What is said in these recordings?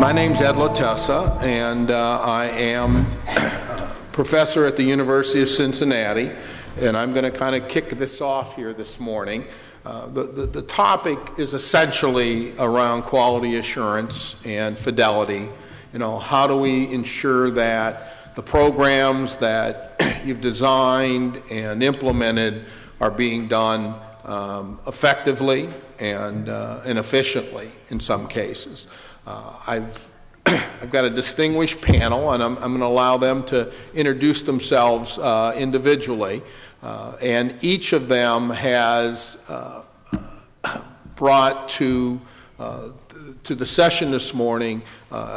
My name's Ed Latessa, and I am professor at the University of Cincinnati, and I'm going to kind of kick this off here this morning. The topic is essentially around quality assurance and fidelity. You know, how do we ensure that the programs that you've designed and implemented are being done effectively and efficiently in some cases. I've got a distinguished panel, and I'm going to allow them to introduce themselves individually. And each of them has brought to the session this morning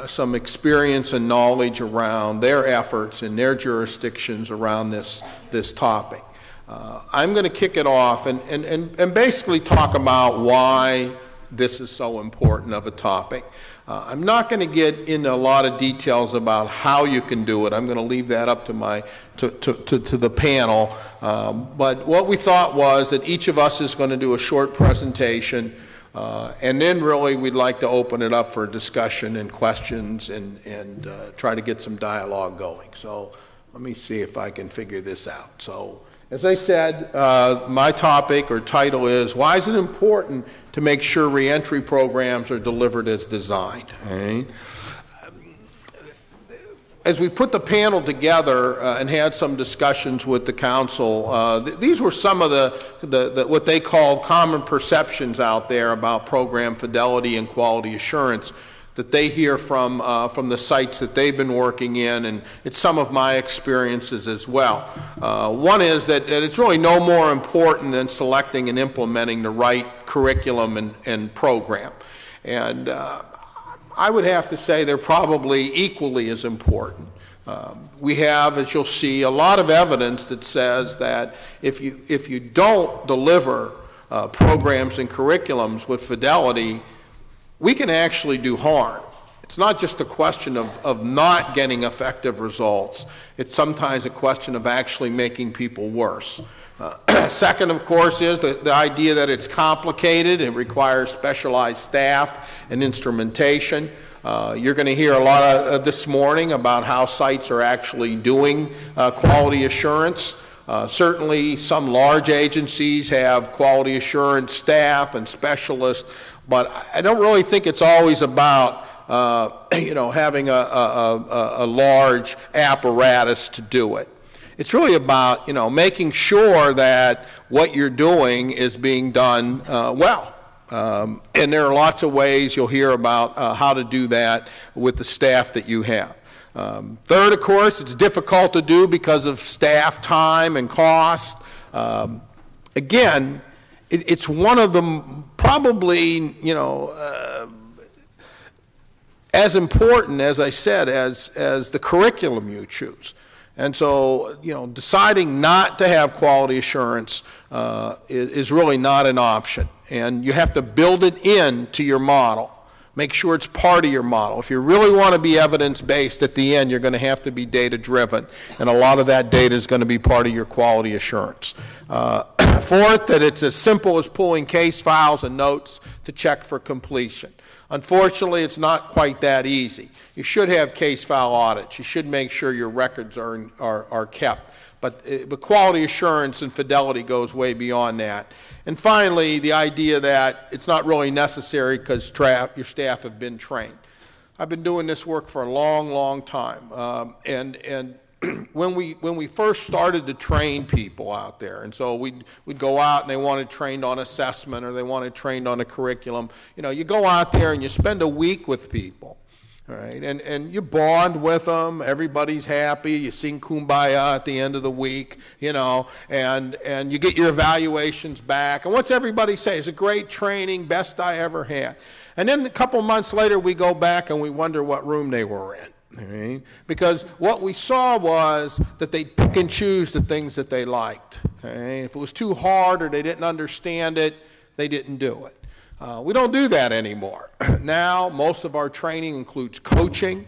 some experience and knowledge around their efforts in their jurisdictions around this topic. I'm going to kick it off and basically talk about why this is so important of a topic. I'm not going to get into a lot of details about how you can do it. I'm going to leave that up to the panel. But what we thought was that each of us is going to do a short presentation, and then really we'd like to open it up for discussion and questions and try to get some dialogue going. So let me see if I can figure this out. So as I said, my topic or title is, why is it important to make sure reentry programs are delivered as designed? Right? As we put the panel together and had some discussions with the council, these were some of the what they call common perceptions out there about program fidelity and quality assurance that they hear from the sites that they've been working in, and it's some of my experiences as well. One is that it's really no more important than selecting and implementing the right curriculum and program. And I would have to say they're probably equally as important. We have, as you'll see, a lot of evidence that says that if you don't deliver programs and curriculums with fidelity, we can actually do harm. It's not just a question of not getting effective results. It's sometimes a question of actually making people worse. Second, of course, is the idea that it's complicated. It requires specialized staff and instrumentation. You're going to hear a lot this morning about how sites are actually doing quality assurance. Certainly, some large agencies have quality assurance staff and specialists, but I don't really think it's always about having a large apparatus to do it. It's really about making sure that what you're doing is being done well. And there are lots of ways you'll hear about how to do that with the staff that you have. Third, of course, it's difficult to do because of staff time and cost. Again, it's one of the probably, as important, as I said, as the curriculum you choose. And so, deciding not to have quality assurance is really not an option. And you have to build it into your model. Make sure it's part of your model. If you really want to be evidence-based, at the end, you're going to have to be data-driven. And a lot of that data is going to be part of your quality assurance. Fourth, that it's as simple as pulling case files and notes to check for completion. Unfortunately, it's not quite that easy. You should have case file audits. You should make sure your records are kept. But quality assurance and fidelity goes way beyond that. And finally, the idea that it's not really necessary because your staff have been trained. I've been doing this work for a long, long time. And when we first started to train people out there, and so we'd go out and they wanted trained on assessment or they wanted trained on a curriculum. You go out there and you spend a week with people. All right, and you bond with them. Everybody's happy. You sing Kumbaya at the end of the week, and you get your evaluations back. And what's everybody say? It's a great training, best I ever had. And then a couple months later, we go back and we wonder what room they were in. Right? Because what we saw was that they pick and choose the things that they liked. Okay? If it was too hard or they didn't understand it, they didn't do it. We don't do that anymore. Now, most of our training includes coaching.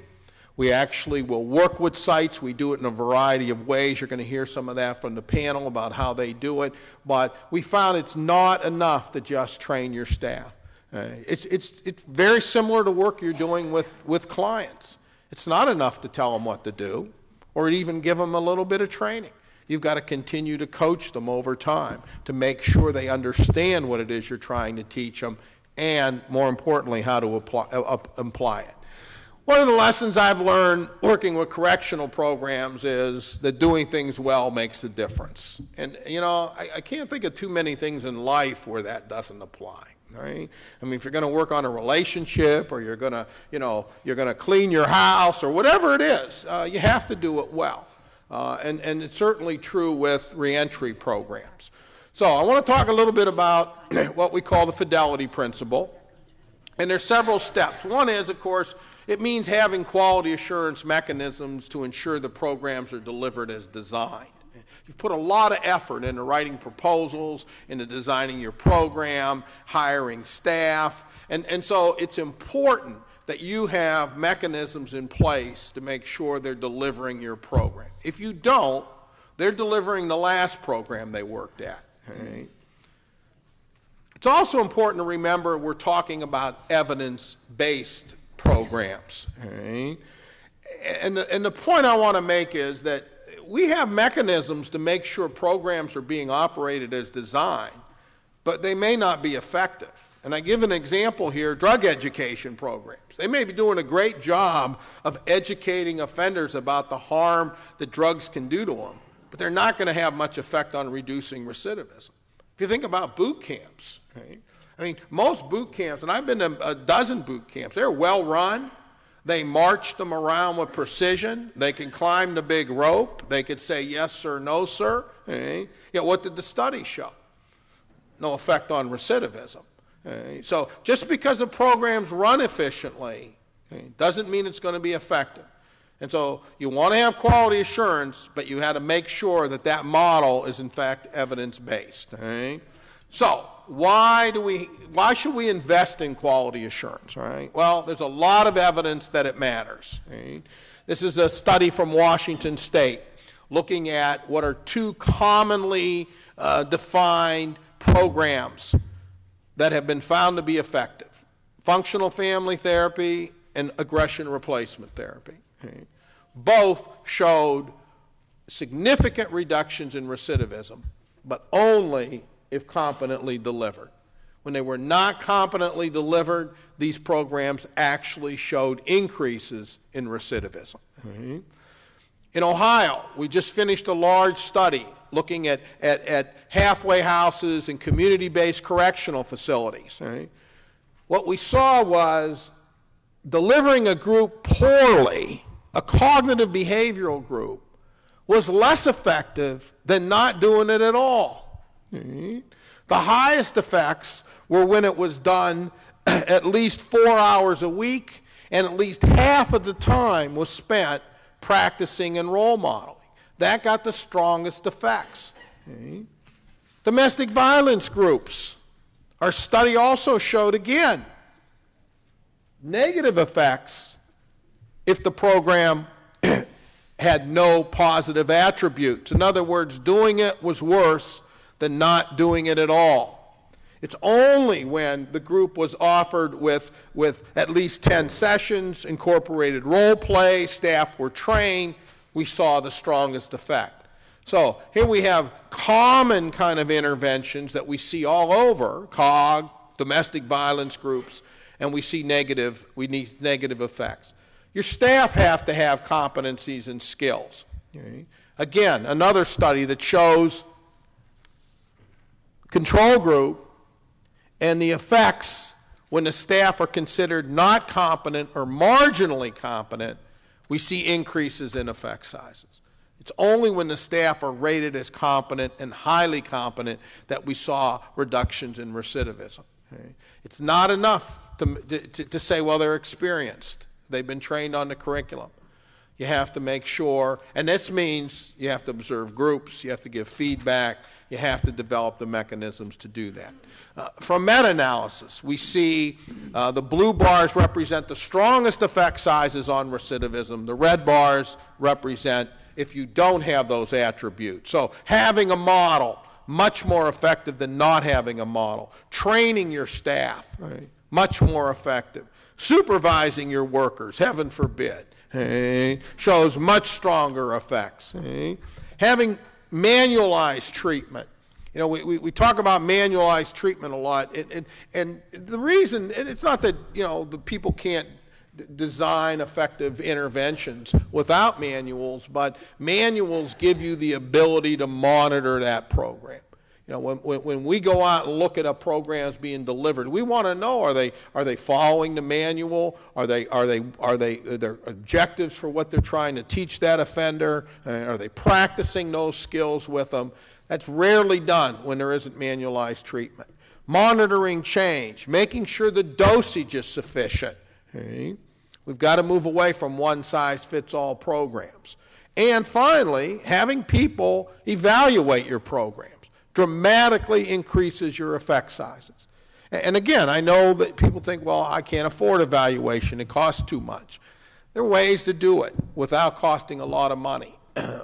We actually will work with sites. We do it in a variety of ways. You're going to hear some of that from the panel about how they do it. But we found it's not enough to just train your staff. It's very similar to work you're doing with clients. It's not enough to tell them what to do or even give them a little bit of training. You've got to continue to coach them over time to make sure they understand what it is you're trying to teach them and, more importantly, how to apply it. One of the lessons I've learned working with correctional programs is that doing things well makes a difference. And, you know, I can't think of too many things in life where that doesn't apply. Right? I mean, if you're going to work on a relationship or you're going to, you know, you're going to clean your house or whatever it is, you have to do it well. And it's certainly true with reentry programs. So I want to talk a little bit about what we call the Fidelity principle. And there's several steps. One is, of course, it means having quality assurance mechanisms to ensure the programs are delivered as designed. You've put a lot of effort into writing proposals, into designing your program, hiring staff, and so it's important that you have mechanisms in place to make sure they're delivering your program. If you don't, they're delivering the last program they worked at. Right? It's also important to remember we're talking about evidence-based programs. Right? And the point I want to make is that we have mechanisms to make sure programs are being operated as designed, but they may not be effective. And I give an example here, drug education programs. They may be doing a great job of educating offenders about the harm that drugs can do to them, but they're not going to have much effect on reducing recidivism. If you think about boot camps, right? I mean, most boot camps, and I've been to a dozen boot camps, they're well run. They march them around with precision. They can climb the big rope. They could say yes, sir, no, sir. Right? Yet what did the study show? No effect on recidivism. Right? So just because a program's run efficiently doesn't mean it's going to be effective. And so you want to have quality assurance, but you had to make sure that that model is in fact evidence-based. Right? So why should we invest in quality assurance? Right? Well, there's a lot of evidence that it matters. Right? This is a study from Washington State looking at what are two commonly defined programs that have been found to be effective: functional family therapy and aggression replacement therapy. Right? Both showed significant reductions in recidivism, but only if competently delivered. When they were not competently delivered, these programs actually showed increases in recidivism. Mm-hmm. In Ohio, we just finished a large study looking at halfway houses and community-based correctional facilities. Right? What we saw was delivering a group poorly, a cognitive behavioral group, was less effective than not doing it at all. The highest effects were when it was done at least 4 hours a week, and at least half of the time was spent practicing and role modeling. That got the strongest effects. Domestic violence groups. Our study also showed, again, negative effects if the program had no positive attributes. In other words, doing it was worse than not doing it at all. It's only when the group was offered with at least 10 sessions, incorporated role play, staff were trained, we saw the strongest effect. So here we have common kind of interventions that we see all over, COG, domestic violence groups, and we need negative effects. Your staff have to have competencies and skills. Okay? Again, another study that shows control group and the effects when the staff are considered not competent or marginally competent, we see increases in effect sizes. It's only when the staff are rated as competent and highly competent that we saw reductions in recidivism. Okay? It's not enough to say, well, they're experienced. They've been trained on the curriculum. You have to make sure, and this means you have to observe groups, you have to give feedback, you have to develop the mechanisms to do that. From meta-analysis, we see the blue bars represent the strongest effect sizes on recidivism. The red bars represent if you don't have those attributes. So having a model, much more effective than not having a model. Training your staff, right? much more effective. Supervising your workers, heaven forbid, shows much stronger effects. Having manualized treatment. You know, we talk about manualized treatment a lot, and the reason, it's not that, you know, the people can't design effective interventions without manuals, but manuals give you the ability to monitor that program. You know, when we go out and look at a program's being delivered, we want to know, are they following the manual? Are their objectives for what they're trying to teach that offender? Are they practicing those skills with them? That's rarely done when there isn't manualized treatment. Monitoring change, making sure the dosage is sufficient. Okay? We've got to move away from one-size-fits-all programs. And finally, having people evaluate your programs dramatically increases your effect sizes. And again, I know that people think, well, I can't afford evaluation, it costs too much. There are ways to do it without costing a lot of money.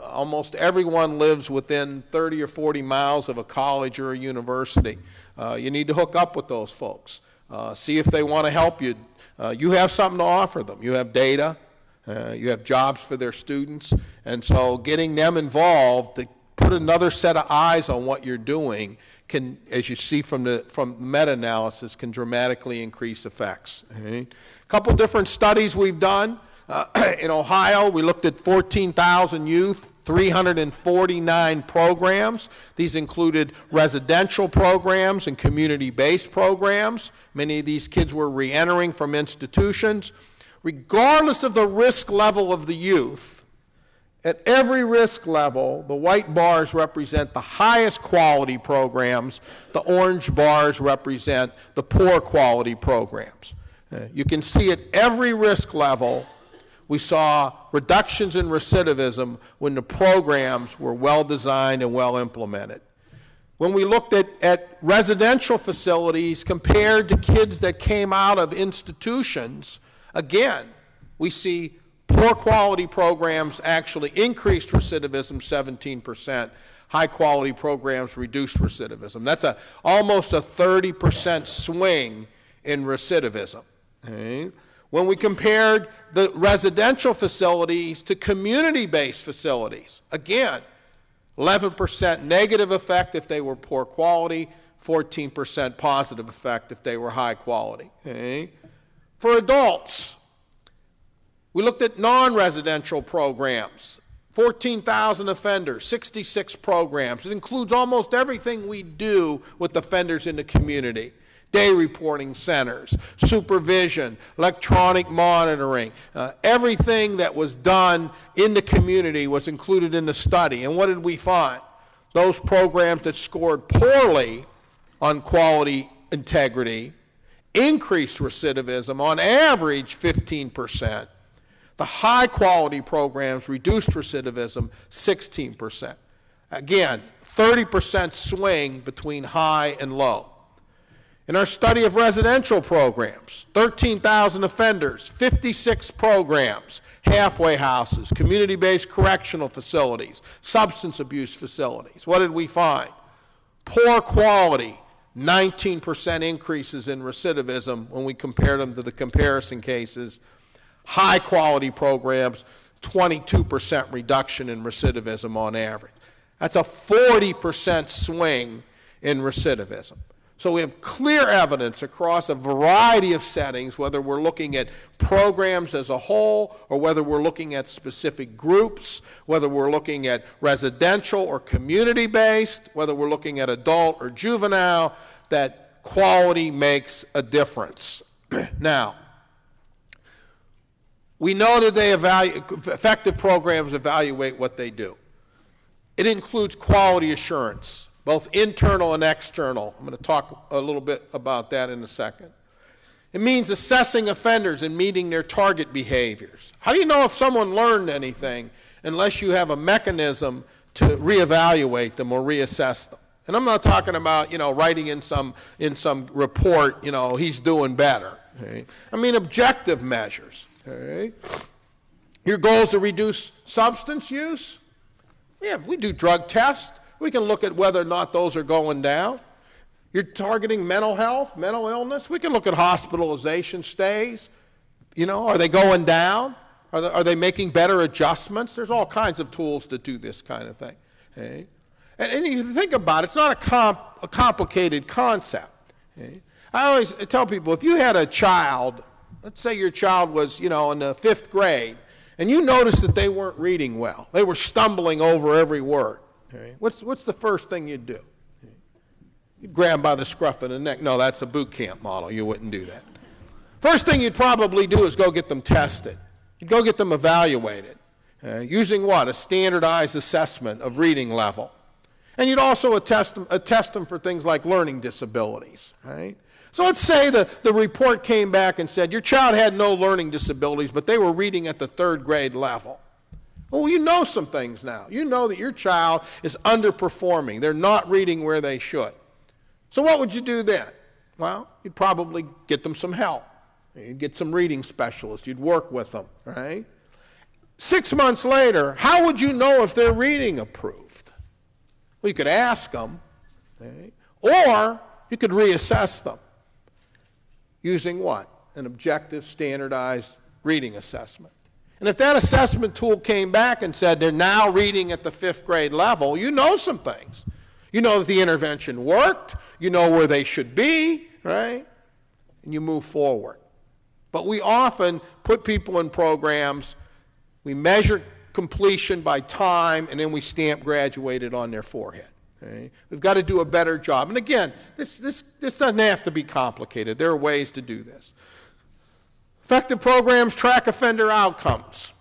Almost everyone lives within 30 or 40 miles of a college or a university. You need to hook up with those folks. See if they want to help you. You have something to offer them. You have data. You have jobs for their students. And so getting them involved to put another set of eyes on what you're doing can, as you see from meta-analysis, can dramatically increase effects. A couple different studies we've done. In Ohio, we looked at 14,000 youth, 349 programs. These included residential programs and community-based programs. Many of these kids were reentering from institutions. Regardless of the risk level of the youth, at every risk level, the white bars represent the highest quality programs. The orange bars represent the poor quality programs. You can see at every risk level, we saw reductions in recidivism when the programs were well designed and well implemented. When we looked at residential facilities compared to kids that came out of institutions, again, we see poor quality programs actually increased recidivism 17%. High quality programs reduced recidivism. That's almost a 30% swing in recidivism. Okay? When we compared the residential facilities to community-based facilities, again, 11% negative effect if they were poor quality, 14% positive effect if they were high quality. Okay? For adults, we looked at non-residential programs, 14,000 offenders, 66 programs. It includes almost everything we do with offenders in the community. Day reporting centers, supervision, electronic monitoring, everything that was done in the community was included in the study. And what did we find? Those programs that scored poorly on quality integrity increased recidivism on average 15%. The high quality programs reduced recidivism 16%. Again, 30% swing between high and low. In our study of residential programs, 13,000 offenders, 56 programs, halfway houses, community-based correctional facilities, substance abuse facilities. What did we find? Poor quality, 19% increases in recidivism when we compared them to the comparison cases. High quality programs, 22% reduction in recidivism on average. That's a 40% swing in recidivism. So we have clear evidence across a variety of settings, whether we're looking at programs as a whole or whether we're looking at specific groups, whether we're looking at residential or community-based, whether we're looking at adult or juvenile, that quality makes a difference. Now, we know that effective programs evaluate what they do. It includes quality assurance, both internal and external. I'm going to talk a little bit about that in a second. It means assessing offenders and meeting their target behaviors. How do you know if someone learned anything unless you have a mechanism to reevaluate them or reassess them? And I'm not talking about, writing in some report, he's doing better. Okay? I mean objective measures. Okay? Your goal is to reduce substance use? Yeah, if we do drug tests, we can look at whether or not those are going down. You're targeting mental health, mental illness. We can look at hospitalization stays. You know, are they going down? Are they making better adjustments? There's all kinds of tools to do this kind of thing. Okay? And you think about it, it's not a complicated concept. Okay? I always tell people, if you had a child, let's say your child was, you know, in the 5th grade, and you noticed that they weren't reading well. They were stumbling over every word. Okay? What's the first thing you'd do? You'd grab them by the scruff of the neck. No, that's a boot camp model. You wouldn't do that. First thing you'd probably do is go get them tested. You'd go get them evaluated. Using what? A standardized assessment of reading level. And you'd also attest them for things like learning disabilities. Right? So let's say the report came back and said, your child had no learning disabilities, but they were reading at the 3rd grade level. Well, you know some things now. You know that your child is underperforming. They're not reading where they should. So what would you do then? Well, you'd probably get them some help. You'd get some reading specialists. You'd work with them, right? 6 months later, how would you know if their reading improved? Well, you could ask them, okay? Or you could reassess them using what? An objective, standardized reading assessment. And if that assessment tool came back and said they're now reading at the 5th grade level, you know some things. You know that the intervention worked. You know where they should be, right? And you move forward. But we often put people in programs, we measure completion by time, and then we stamp graduated on their forehead. Okay? We've got to do a better job. And again, this doesn't have to be complicated. There are ways to do this. Effective programs track offender outcomes.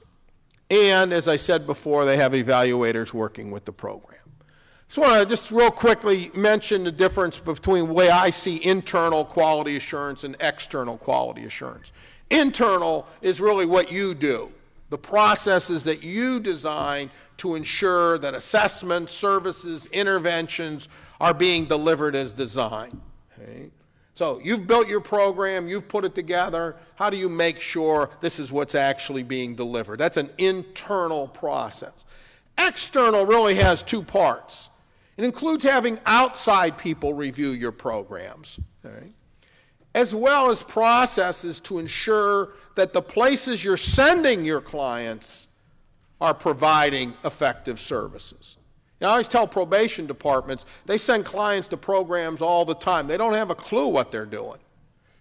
And as I said before, they have evaluators working with the program. So I want to just real quickly mention the difference between the way I see internal quality assurance and external quality assurance. Internal is really what you do, the processes that you design to ensure that assessments, services, interventions are being delivered as designed. Okay? So you've built your program, you've put it together. How do you make sure this is what's actually being delivered? That's an internal process. External really has 2 parts. It includes having outside people review your programs, okay? As well as processes to ensure that the places you're sending your clients are providing effective services. Now, I always tell probation departments, they send clients to programs all the time. They don't have a clue what they're doing.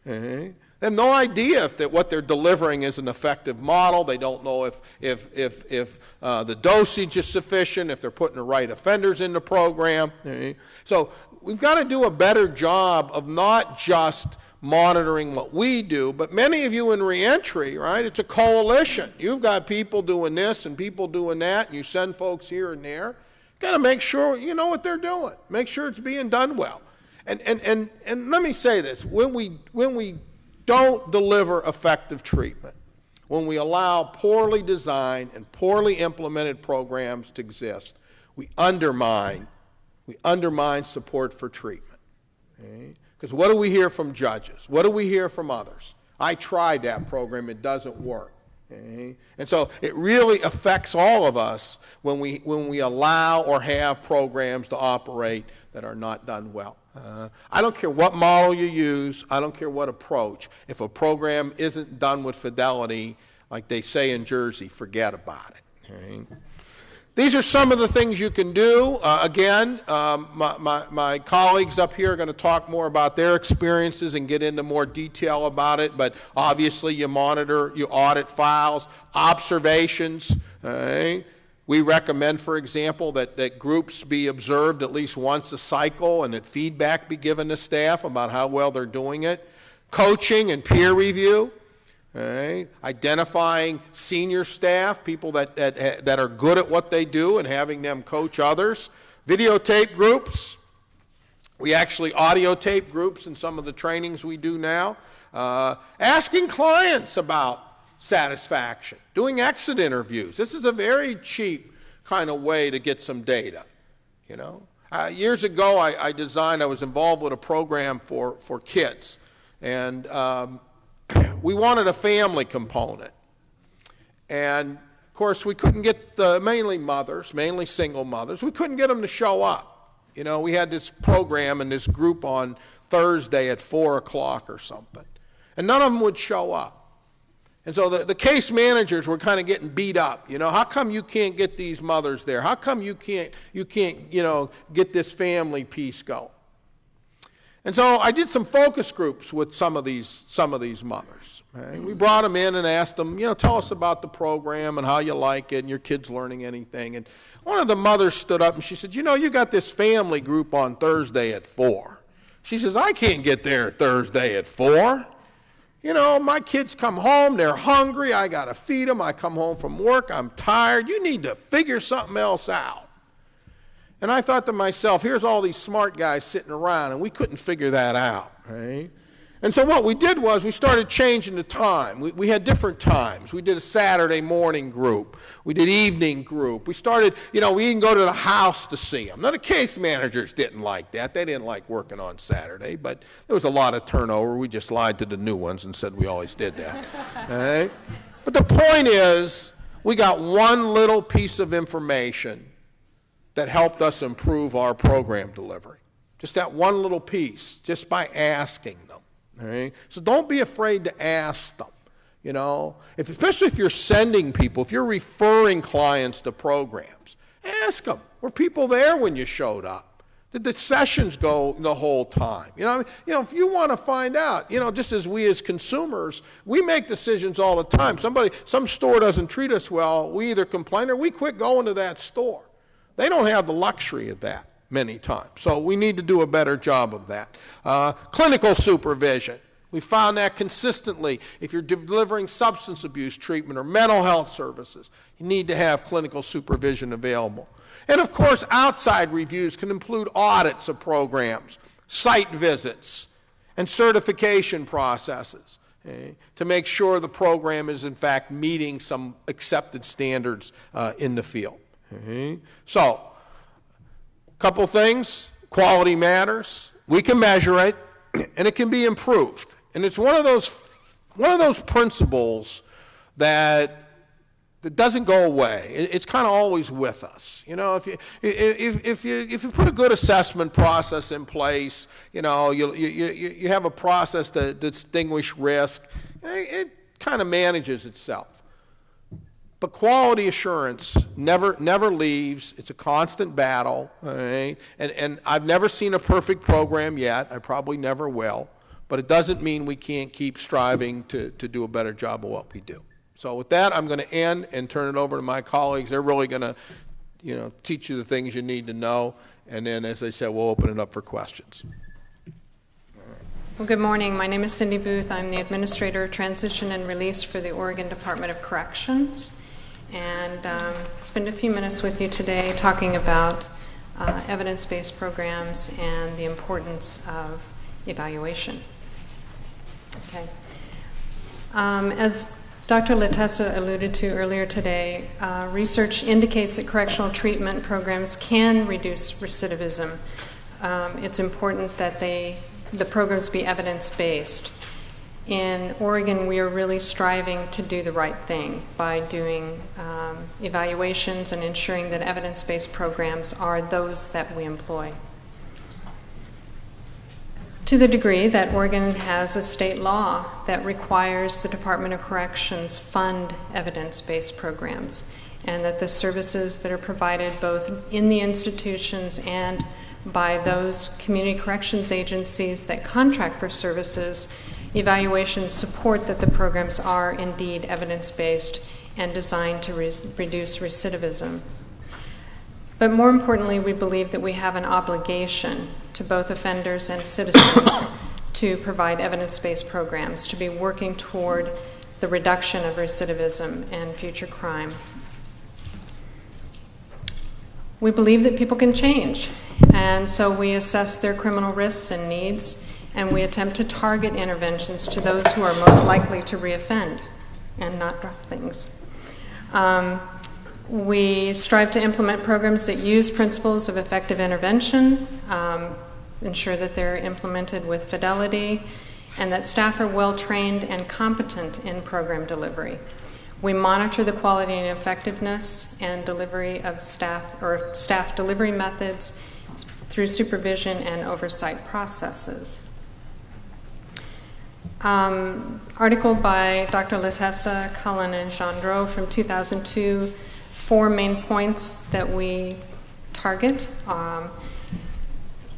Okay? They have no idea if what they're delivering is an effective model. They don't know if the dosage is sufficient, if they're putting the right offenders in the program. Okay? So we've got to do a better job of not just monitoring what we do, but many of you in reentry, right, it's a coalition. You've got people doing this and people doing that, and you send folks here and there. You've got to make sure you know what they're doing. Make sure it's being done well. And let me say this, when we don't deliver effective treatment, when we allow poorly designed and poorly implemented programs to exist, we undermine support for treatment. Okay? Because what do we hear from judges? What do we hear from others? I tried that program, it doesn't work. Okay? And so it really affects all of us when we allow or have programs to operate that are not done well. I don't care what model you use. I don't care what approach. If a program isn't done with fidelity, like they say in Jersey, forget about it. Okay? These are some of the things you can do. Again, my colleagues up here are going to talk more about their experiences and get into more detail about it, but obviously you monitor, you audit files, observations. Okay? We recommend, for example, that groups be observed at least once a cycle and that feedback be given to staff about how well they're doing it. Coaching and peer review. Right? Identifying senior staff, people that are good at what they do and having them coach others. Videotape groups. We actually audio tape groups in some of the trainings we do now. Asking clients about satisfaction. Doing exit interviews. This is a very cheap kind of way to get some data. You know? Years ago I was involved with a program for kids. And we wanted a family component. And, of course, we couldn't get mainly single mothers, we couldn't get them to show up. You know, we had this program and this group on Thursday at 4 o'clock or something, and none of them would show up. And so the case managers were kind of getting beat up. You know, how come you can't get these mothers there? How come you can't, you know, get this family piece going? And so I did some focus groups with some of these mothers. Right? We brought them in and asked them, you know, tell us about the program and how you like it and your kids learning anything. And one of the mothers stood up and she said, you know, you got this family group on Thursday at 4. She says, I can't get there Thursday at 4. You know, my kids come home, they're hungry, I got to feed them, I come home from work, I'm tired, you need to figure something else out. And I thought to myself, here's all these smart guys sitting around, and we couldn't figure that out, right? And so what we did was we started changing the time. We had different times. We did a Saturday morning group. We did evening group. We started, you know, we didn't go to the house to see them. Now, the case managers didn't like that. They didn't like working on Saturday, but there was a lot of turnover. We just lied to the new ones and said we always did that. Right? But the point is, we got one little piece of information that helped us improve our program delivery. Just that one little piece, just by asking them. All right? So don't be afraid to ask them, you know, especially if you're sending people, if you're referring clients to programs, ask them, were people there when you showed up? Did the sessions go the whole time? You know, if you want to find out, you know, just as we as consumers, we make decisions all the time. Some store doesn't treat us well, we either complain or we quit going to that store. They don't have the luxury of that many times. So we need to do a better job of that. Clinical supervision. We found that consistently. If you're delivering substance abuse treatment or mental health services, you need to have clinical supervision available. And of course, outside reviews can include audits of programs, site visits, and certification processes, okay, to make sure the program is in fact meeting some accepted standards in the field. Okay. So, couple things. Quality matters. We can measure it, and it can be improved. And it's one of those principles that doesn't go away. It's kind of always with us. You know, if you put a good assessment process in place, you know, you have a process to distinguish risk. It kind of manages itself. But quality assurance never leaves. It's a constant battle, all right? And I've never seen a perfect program yet. I probably never will. But it doesn't mean we can't keep striving to do a better job of what we do. So with that, I'm going to end and turn it over to my colleagues. They're really going to, you know, teach you the things you need to know. And then, as I said, we'll open it up for questions. Well, good morning. My name is Cindy Booth. I'm the Administrator of Transition and Release for the Oregon Department of Corrections. And spend a few minutes with you today talking about evidence-based programs and the importance of evaluation. Okay. As Dr. Latessa alluded to earlier today, research indicates that correctional treatment programs can reduce recidivism. It's important that the programs be evidence-based. In Oregon, we are really striving to do the right thing by doing evaluations and ensuring that evidence-based programs are those that we employ. To the degree that Oregon has a state law that requires the Department of Corrections fund evidence-based programs, and that the services that are provided both in the institutions and by those community corrections agencies that contract for services, evaluations support that the programs are indeed evidence-based and designed to reduce recidivism. But more importantly, we believe that we have an obligation to both offenders and citizens to provide evidence-based programs, to be working toward the reduction of recidivism and future crime. We believe that people can change, and so we assess their criminal risks and needs, and we attempt to target interventions to those who are most likely to reoffend and not drop things. We strive to implement programs that use principles of effective intervention, ensure that they're implemented with fidelity, and that staff are well-trained and competent in program delivery. We monitor the quality and effectiveness and delivery of staff delivery methods through supervision and oversight processes. Article by Dr. Latessa, Cullen, and Gendreau from 2002, 4 main points that we target.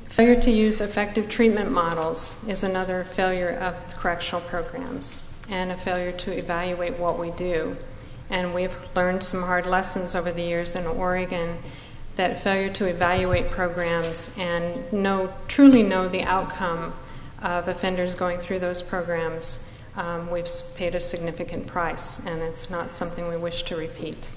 Failure to use effective treatment models is another failure of correctional programs, and a failure to evaluate what we do. And we've learned some hard lessons over the years in Oregon that failure to evaluate programs and truly know the outcome of offenders going through those programs, we've paid a significant price, and it's not something we wish to repeat.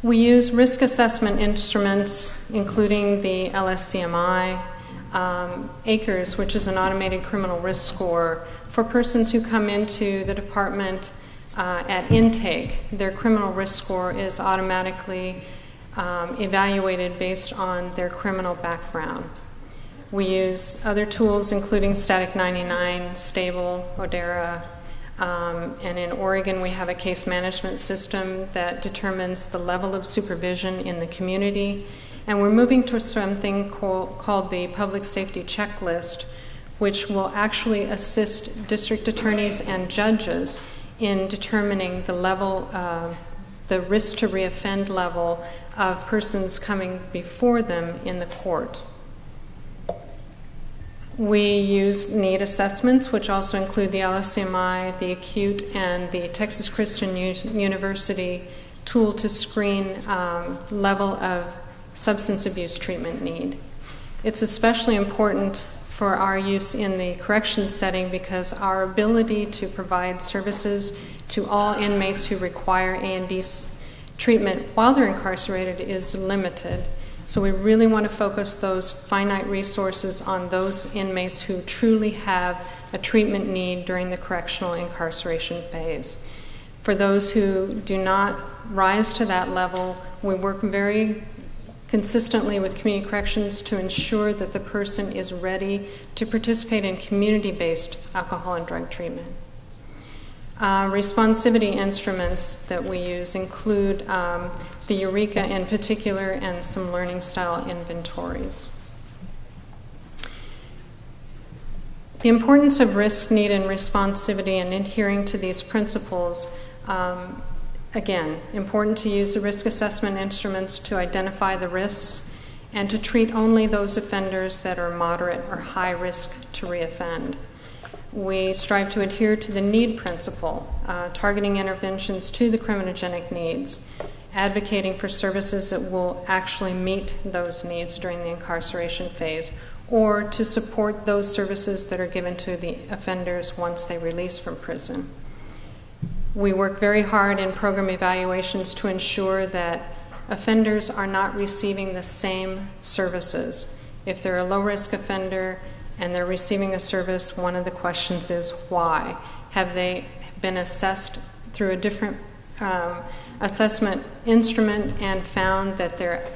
We use risk assessment instruments, including the LSCMI, ACRES, which is an automated criminal risk score, for persons who come into the department at intake. Their criminal risk score is automatically evaluated based on their criminal background. We use other tools, including Static 99, Stable, Adhere, and in Oregon we have a case management system that determines the level of supervision in the community. And we're moving to something called the Public Safety Checklist, which will actually assist district attorneys and judges in determining the level, the risk to reoffend level of persons coming before them in the court. We use need assessments, which also include the LSCMI, the acute, and the Texas Christian University tool to screen level of substance abuse treatment need. It's especially important for our use in the corrections setting because our ability to provide services to all inmates who require A&D treatment while they're incarcerated is limited. So we really want to focus those finite resources on those inmates who truly have a treatment need during the correctional incarceration phase. For those who do not rise to that level, we work very consistently with community corrections to ensure that the person is ready to participate in community-based alcohol and drug treatment. Responsivity instruments that we use include the Eureka in particular and some learning style inventories. The importance of risk, need, and responsivity and adhering to these principles, again, important to use the risk assessment instruments to identify the risks and to treat only those offenders that are moderate or high risk to reoffend. We strive to adhere to the need principle, targeting interventions to the criminogenic needs, advocating for services that will actually meet those needs during the incarceration phase, or to support those services that are given to the offenders once they release from prison. We work very hard in program evaluations to ensure that offenders are not receiving the same services. If they're a low-risk offender and they're receiving a service, one of the questions is why? Have they been assessed through a different assessment instrument and found that their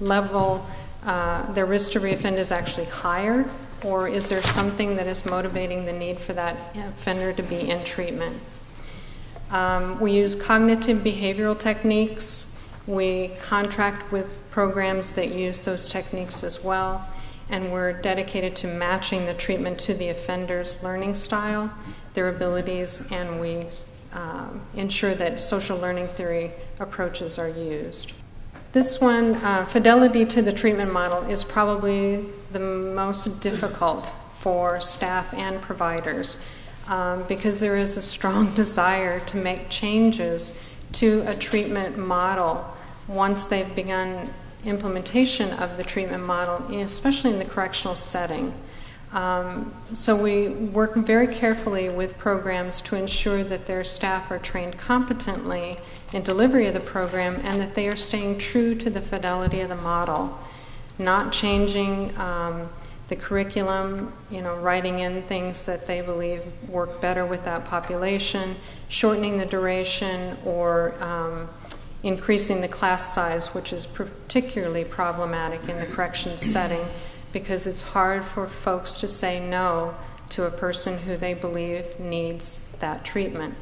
level, their risk to reoffend is actually higher? Or is there something that is motivating the need for that offender to be in treatment? We use cognitive behavioral techniques. We contract with programs that use those techniques as well. And we're dedicated to matching the treatment to the offender's learning style, their abilities, and we ensure that social learning theory approaches are used. This one, fidelity to the treatment model, is probably the most difficult for staff and providers because there is a strong desire to make changes to a treatment model once they've begun implementation of the treatment model, especially in the correctional setting. So we work very carefully with programs to ensure that their staff are trained competently in delivery of the program and that they are staying true to the fidelity of the model, not changing the curriculum, writing in things that they believe work better with that population, shortening the duration, or increasing the class size, which is particularly problematic in the corrections setting because it's hard for folks to say no to a person who they believe needs that treatment.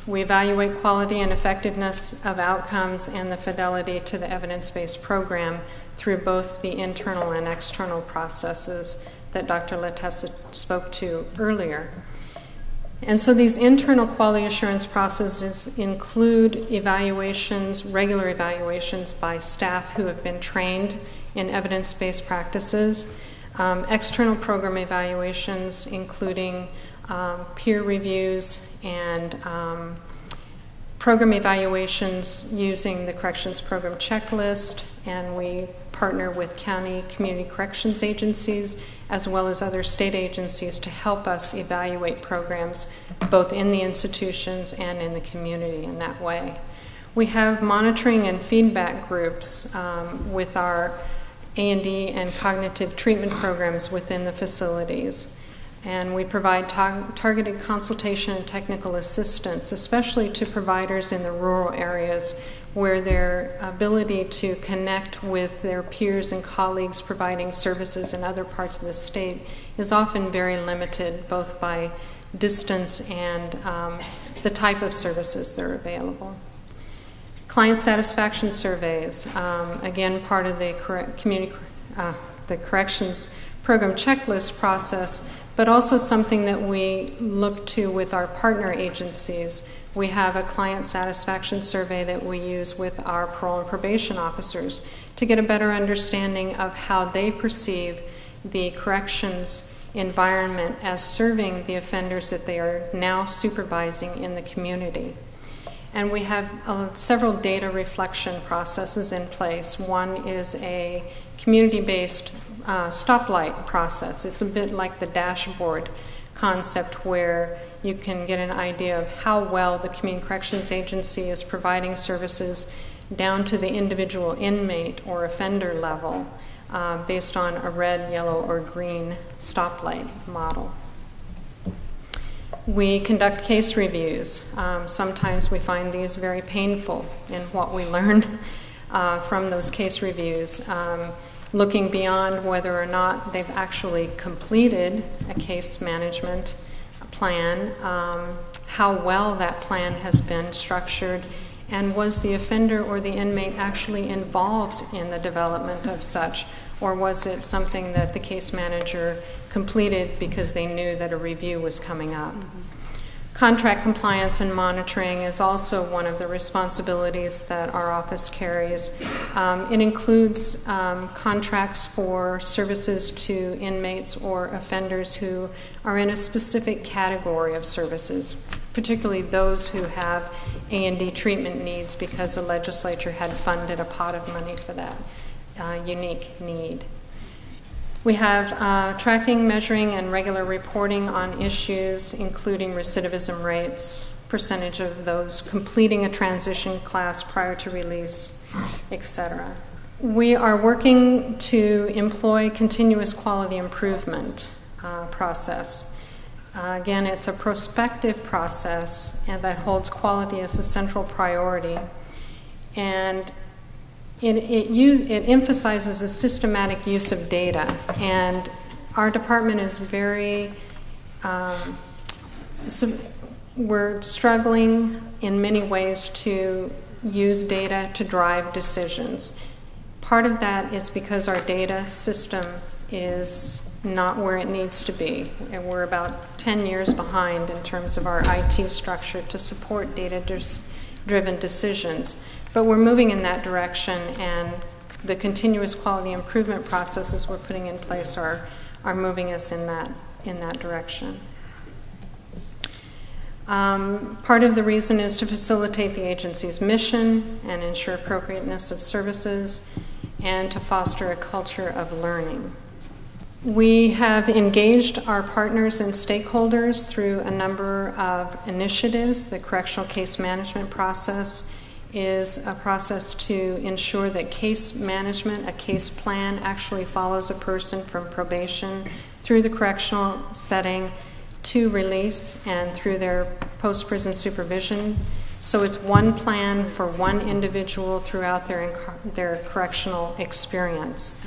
We evaluate quality and effectiveness of outcomes and the fidelity to the evidence-based program through both the internal and external processes that Dr. Latessa spoke to earlier. And so these internal quality assurance processes include evaluations, regular evaluations by staff who have been trained in evidence-based practices, external program evaluations including peer reviews and program evaluations using the corrections program checklist, and we partner with county community corrections agencies as well as other state agencies to help us evaluate programs both in the institutions and in the community in that way. We have monitoring and feedback groups with our A&D and cognitive treatment programs within the facilities. And we provide targeted consultation and technical assistance, especially to providers in the rural areas where their ability to connect with their peers and colleagues providing services in other parts of the state is often very limited, both by distance and the type of services that are available. Client satisfaction surveys, again, part of the the corrections program checklist process, but also something that we look to with our partner agencies. We have a client satisfaction survey that we use with our parole and probation officers to get a better understanding of how they perceive the corrections environment as serving the offenders that they are now supervising in the community. And we have several data reflection processes in place. One is a community-based stoplight process. It's a bit like the dashboard concept where you can get an idea of how well the Community Corrections Agency is providing services down to the individual inmate or offender level based on a red, yellow, or green stoplight model. We conduct case reviews. Sometimes we find these very painful in what we learn from those case reviews, looking beyond whether or not they've actually completed a case management plan, how well that plan has been structured, and was the offender or the inmate actually involved in the development of such, or was it something that the case manager completed because they knew that a review was coming up? Mm-hmm. Contract compliance and monitoring is also one of the responsibilities that our office carries. It includes contracts for services to inmates or offenders who are in a specific category of services, particularly those who have A&D treatment needs because the legislature had funded a pot of money for that unique need. We have tracking, measuring, and regular reporting on issues, including recidivism rates, percentage of those completing a transition class prior to release, etc. We are working to employ continuous quality improvement process. Again, it's a prospective process and that holds quality as a central priority. And it emphasizes a systematic use of data, and our department is very, we're struggling in many ways to use data to drive decisions. Part of that is because our data system is not where it needs to be, and we're about 10 years behind in terms of our IT structure to support data-driven decisions. But we're moving in that direction, and the continuous quality improvement processes we're putting in place are moving us in that direction. Part of the reason is to facilitate the agency's mission and ensure appropriateness of services and to foster a culture of learning. We have engaged our partners and stakeholders through a number of initiatives. The correctional case management process is a process to ensure that case management, a case plan, actually follows a person from probation through the correctional setting to release and through their post-prison supervision. So it's one plan for one individual throughout their correctional experience.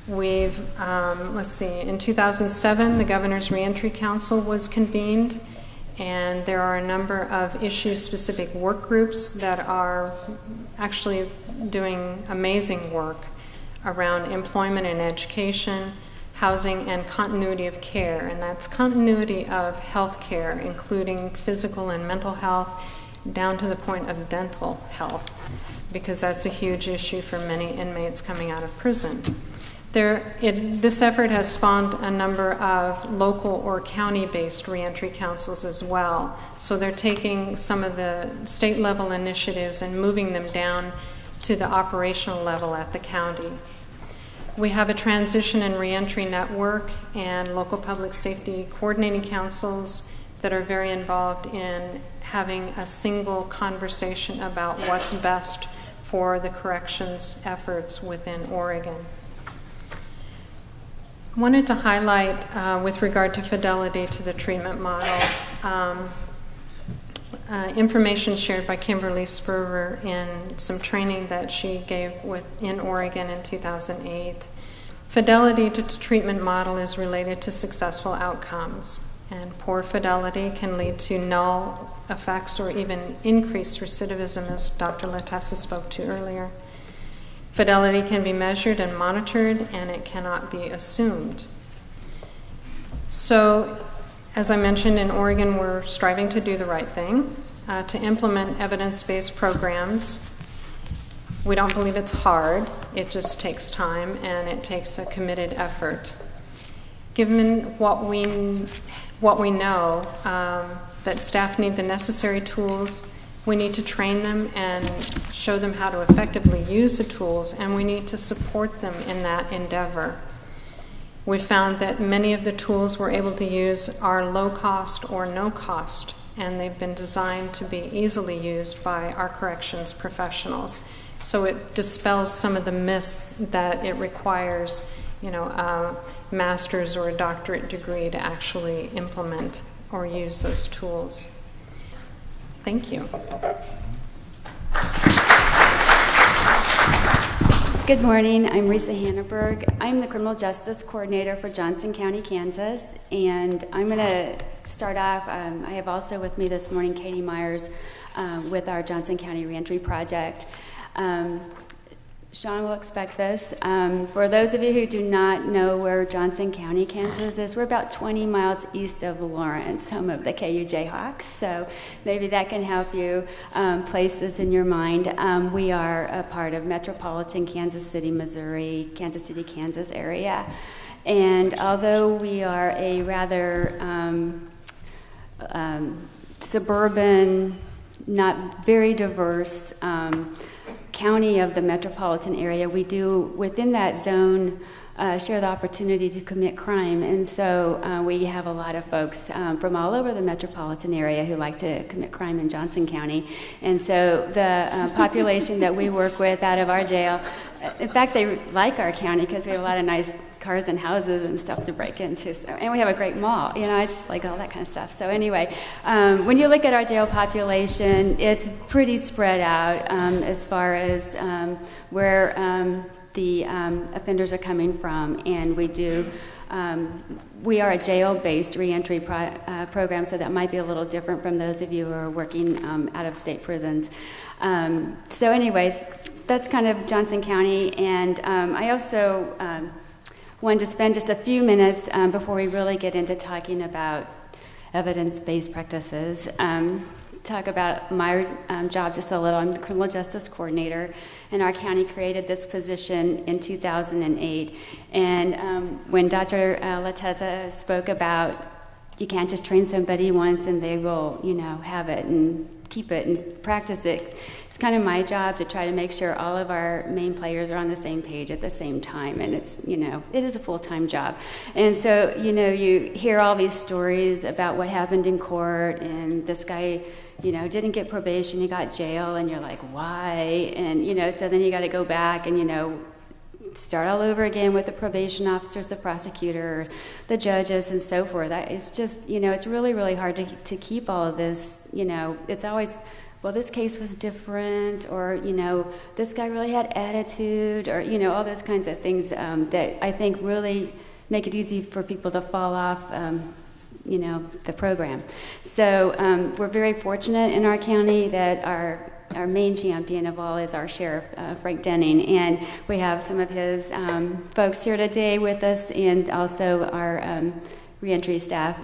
We've, in 2007, the Governor's Reentry Council was convened, And there are a number of issue-specific work groups that are actually doing amazing work around employment and education, housing, and continuity of care. And that's continuity of health care, including physical and mental health, down to the point of dental health, because that's a huge issue for many inmates coming out of prison. This effort has spawned a number of local or county-based reentry councils as well. So they're taking some of the state-level initiatives and moving them down to the operational level at the county. We have a transition and reentry network and local public safety coordinating councils that are very involved in having a single conversation about what's best for the corrections efforts within Oregon. I wanted to highlight, with regard to fidelity to the treatment model, information shared by Kimberly Sperber in some training that she gave in Oregon in 2008. Fidelity to the treatment model is related to successful outcomes, and poor fidelity can lead to null effects or even increased recidivism, as Dr. Latessa spoke to earlier. Fidelity can be measured and monitored, and it cannot be assumed. So, as I mentioned, in Oregon, we're striving to do the right thing, to implement evidence-based programs. We don't believe it's hard. It just takes time, and it takes a committed effort. Given what we know, that staff need the necessary tools, we need to train them and show them how to effectively use the tools, and we need to support them in that endeavor. We found that many of the tools we're able to use are low cost or no cost, and they've been designed to be easily used by our corrections professionals. So it dispels some of the myths that it requires, a master's or a doctorate degree to actually implement or use those tools. Thank you. Good morning. I'm Risa Hanneberg. I'm the Criminal Justice Coordinator for Johnson County, Kansas, and I'm going to start off. I have also with me this morning Katie Myers with our Johnson County Reentry Project. Sean will expect this. For those of you who do not know where Johnson County, Kansas is, we're about 20 miles east of Lawrence, home of the KU Jayhawks. So maybe that can help you place this in your mind. We are a part of metropolitan Kansas City, Missouri, Kansas City, Kansas area. And although we are a rather suburban, not very diverse county of the metropolitan area, we do, within that zone, share the opportunity to commit crime. And so we have a lot of folks from all over the metropolitan area who like to commit crime in Johnson County. And so the population that we work with out of our jail, in fact, they like our county because we have a lot of nice cars and houses and stuff to break into. So, and we have a great mall. I just like all that kind of stuff. So anyway, when you look at our jail population, it's pretty spread out as far as where the offenders are coming from. And we are a jail-based reentry program, so that might be a little different from those of you who are working out of state prisons. So anyway, that's kind of Johnson County. And I also wanted to spend just a few minutes before we really get into talking about evidence-based practices, talk about my job just a little. I'm the Criminal Justice Coordinator, and our county created this position in 2008. And when Dr. Latessa spoke about you can't just train somebody once and they will, have it and keep it and practice it, it's kind of my job to try to make sure all of our main players are on the same page at the same time. And it's, it is a full-time job. And so, you hear all these stories about what happened in court, and this guy, didn't get probation, he got jail, and you're like, why? And, so then you got to go back and, start all over again with the probation officers, the prosecutor, the judges, and so forth. It's just, it's really, really hard to keep all of this. It's always, well, this case was different, or, this guy really had attitude, or, all those kinds of things that I think really make it easy for people to fall off the program. So we're very fortunate in our county that our main champion of all is our sheriff, Frank Denning, and we have some of his folks here today with us, and also our reentry staff.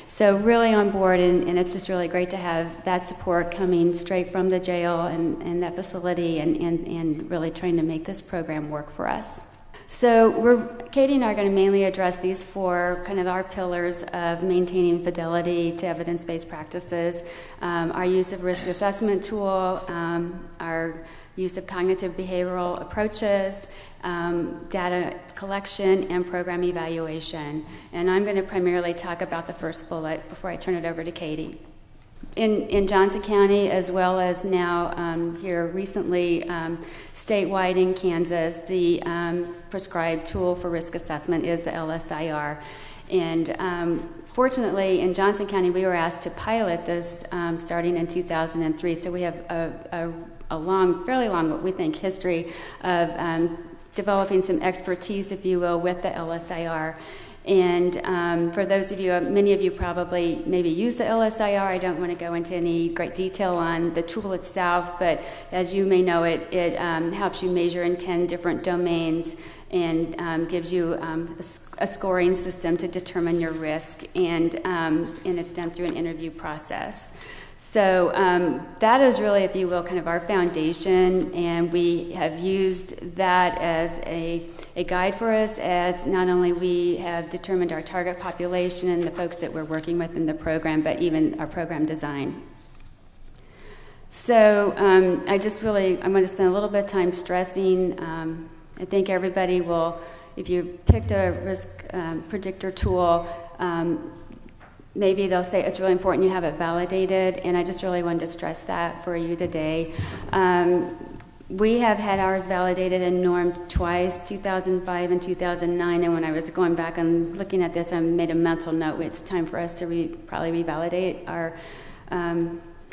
So really on board, and it's just really great to have that support coming straight from the jail and that facility, and really trying to make this program work for us. So Katie and I are going to mainly address these four kind of our pillars of maintaining fidelity to evidence-based practices, our use of risk assessment tool, our use of cognitive behavioral approaches, data collection, and program evaluation. And I'm going to primarily talk about the first bullet before I turn it over to Katie. In Johnson County, as well as now here recently statewide in Kansas, the prescribed tool for risk assessment is the LSI-R. And fortunately, in Johnson County, we were asked to pilot this starting in 2003. So we have a long, fairly long, what we think, history of developing some expertise, if you will, with the LSI-R. And for those of you, many of you probably maybe use the LSI-R. I don't want to go into any great detail on the tool itself, but as you may know, it helps you measure in 10 different domains and gives you a scoring system to determine your risk, and it's done through an interview process. So that is really, if you will, kind of our foundation, and we have used that as a guide for us, as not only we have determined our target population and the folks that we're working with in the program, but even our program design. So I'm going to spend a little bit of time stressing, I think everybody will, if you picked a risk predictor tool, maybe they'll say it's really important you have it validated, and I just really wanted to stress that for you today. We have had ours validated and normed twice, 2005 and 2009, and when I was going back and looking at this, I made a mental note. It's time for us to probably revalidate our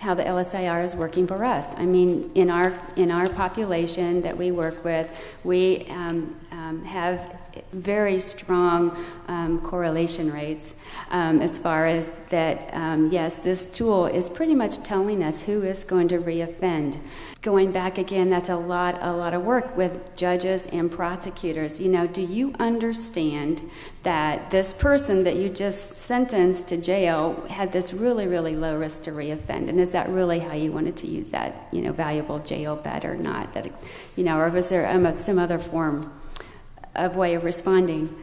how the LSI-R is working for us. I mean, in our population that we work with, we have very strong correlation rates as far as that, yes, this tool is pretty much telling us who is going to reoffend. Going back again, that's a lot of work with judges and prosecutors. Do you understand that this person that you just sentenced to jail had this really, really low risk to reoffend? And is that really how you wanted to use that, valuable jail bed or not? That, or was there some other form of way of responding?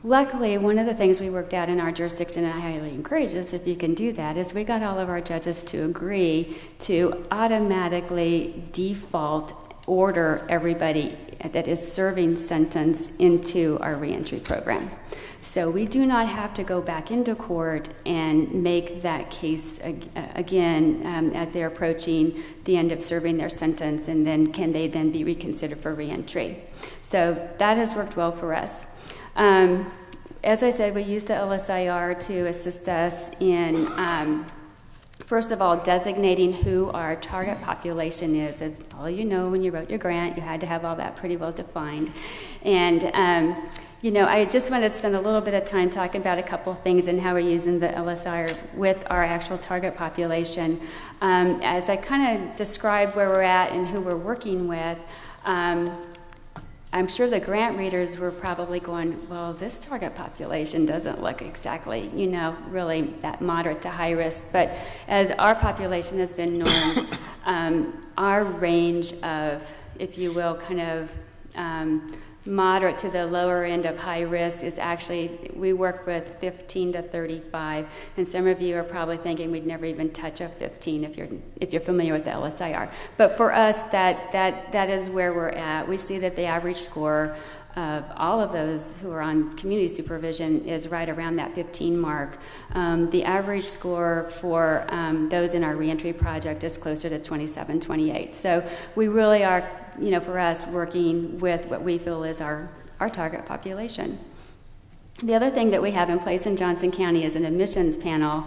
Luckily, one of the things we worked out in our jurisdiction, and I highly encourage this if you can do that, is we got all of our judges to agree to automatically default order everybody that is serving sentence into our reentry program. So we do not have to go back into court and make that case again as they're approaching the end of serving their sentence, and then can they then be reconsidered for reentry. So that has worked well for us. As I said, we use the LSI-R to assist us in, first of all, designating who our target population is. As all you know, when you wrote your grant, you had to have all that pretty well defined. And, I just wanted to spend a little bit of time talking about a couple things and how we're using the LSI-R with our actual target population. As I kind of describe where we're at and who we're working with, I'm sure the grant readers were probably going, well, this target population doesn't look exactly, really that moderate to high risk. But as our population has been normed, our range of, if you will, kind of moderate to the lower end of high risk is actually, we work with 15 to 35, and some of you are probably thinking we'd never even touch a 15 if you're familiar with the LSI-R. But for us, that is where we're at. We see that the average score of all of those who are on community supervision is right around that 15 mark. The average score for those in our reentry project is closer to 27, 28. So we really are, for us, working with what we feel is our target population. The other thing that we have in place in Johnson County is an admissions panel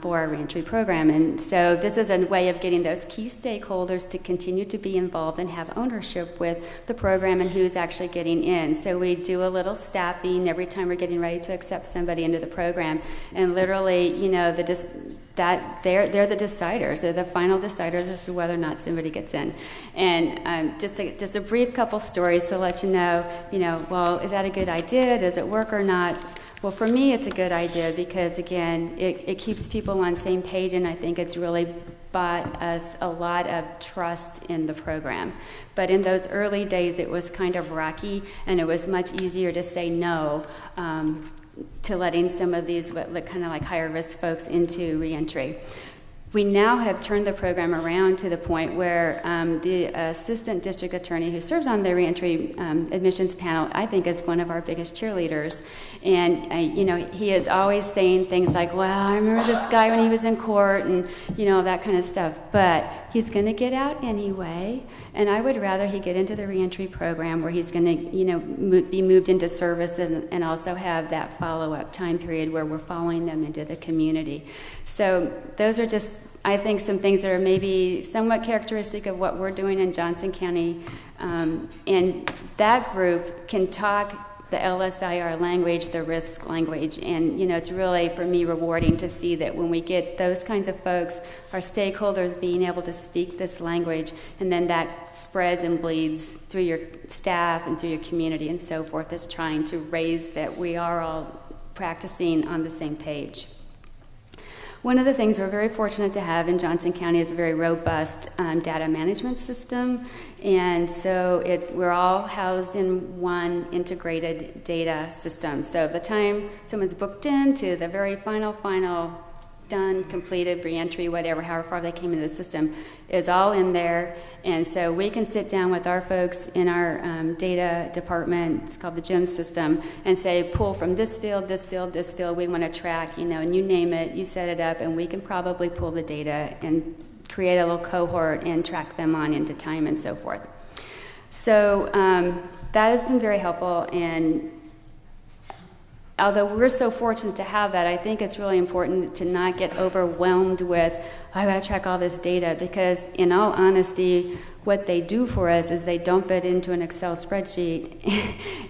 for our reentry program. And so this is a way of getting those key stakeholders to continue to be involved and have ownership with the program and who's actually getting in. So we do a little staffing every time we're getting ready to accept somebody into the program. And literally, you know, they're the deciders. They're the final deciders as to whether or not somebody gets in. And just a brief couple stories to let you know, well, is that a good idea? Does it work or not? Well, for me, it's a good idea because, again, it keeps people on the same page, and I think it's really bought us a lot of trust in the program. But in those early days, it was kind of rocky, and it was much easier to say no to letting some of these kind of like higher risk folks into reentry. We now have turned the program around to the point where the assistant district attorney who serves on the reentry admissions panel, I think, is one of our biggest cheerleaders. And, he is always saying things like, well, I remember this guy when he was in court and, that kind of stuff. But he's going to get out anyway. And I would rather he get into the reentry program where he's going to, be moved into service and also have that follow-up time period where we're following them into the community. So those are just, I think, some things that are maybe somewhat characteristic of what we're doing in Johnson County. And that group can talk the LSI-R language, the risk language, and it's really, for me, rewarding to see that when we get those kinds of folks, our stakeholders being able to speak this language, and then that spreads and bleeds through your staff and through your community and so forth, is trying to raise that we are all practicing on the same page. One of the things we're very fortunate to have in Johnson County is a very robust data management system, and so we're all housed in one integrated data system. So the time someone's booked in to the very final, done, completed, reentry, whatever, however far they came into the system, is all in there. And so we can sit down with our folks in our data department, it's called the GEM system, and say, pull from this field, this field, this field, we want to track, and you name it, you set it up, and we can probably pull the data and create a little cohort and track them on into time and so forth. So that has been very helpful, and although we're so fortunate to have that, I think it's really important to not get overwhelmed with, I got to track all this data, because in all honesty, what they do for us is they dump it into an Excel spreadsheet.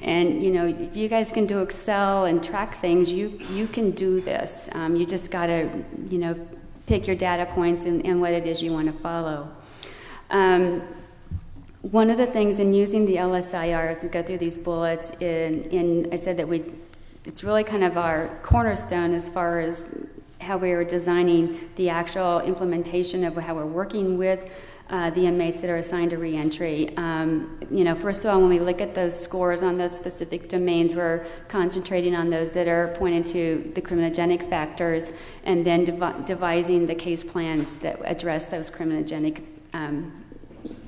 And, if you guys can do Excel and track things, you can do this. You just got to, pick your data points and what it is you want to follow. One of the things in using the LSI-R is to go through these bullets, I said that it's really kind of our cornerstone as far as how we are designing the actual implementation of how we're working with the inmates that are assigned to reentry. First of all, when we look at those scores on those specific domains, we're concentrating on those that are pointed to the criminogenic factors, and then devising the case plans that address those criminogenic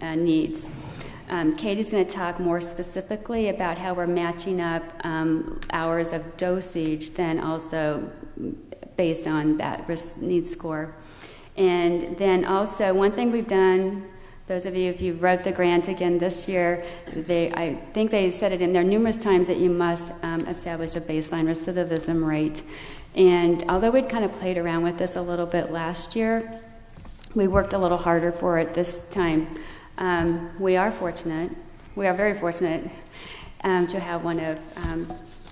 needs. Katie's going to talk more specifically about how we're matching up hours of dosage, then also based on that risk needs score. And then also, one thing we've done, those of you, if you wrote the grant again this year, I think they said it in there numerous times that you must establish a baseline recidivism rate. And although we'd kind of played around with this a little bit last year, we worked a little harder for it this time. We are very fortunate to have one of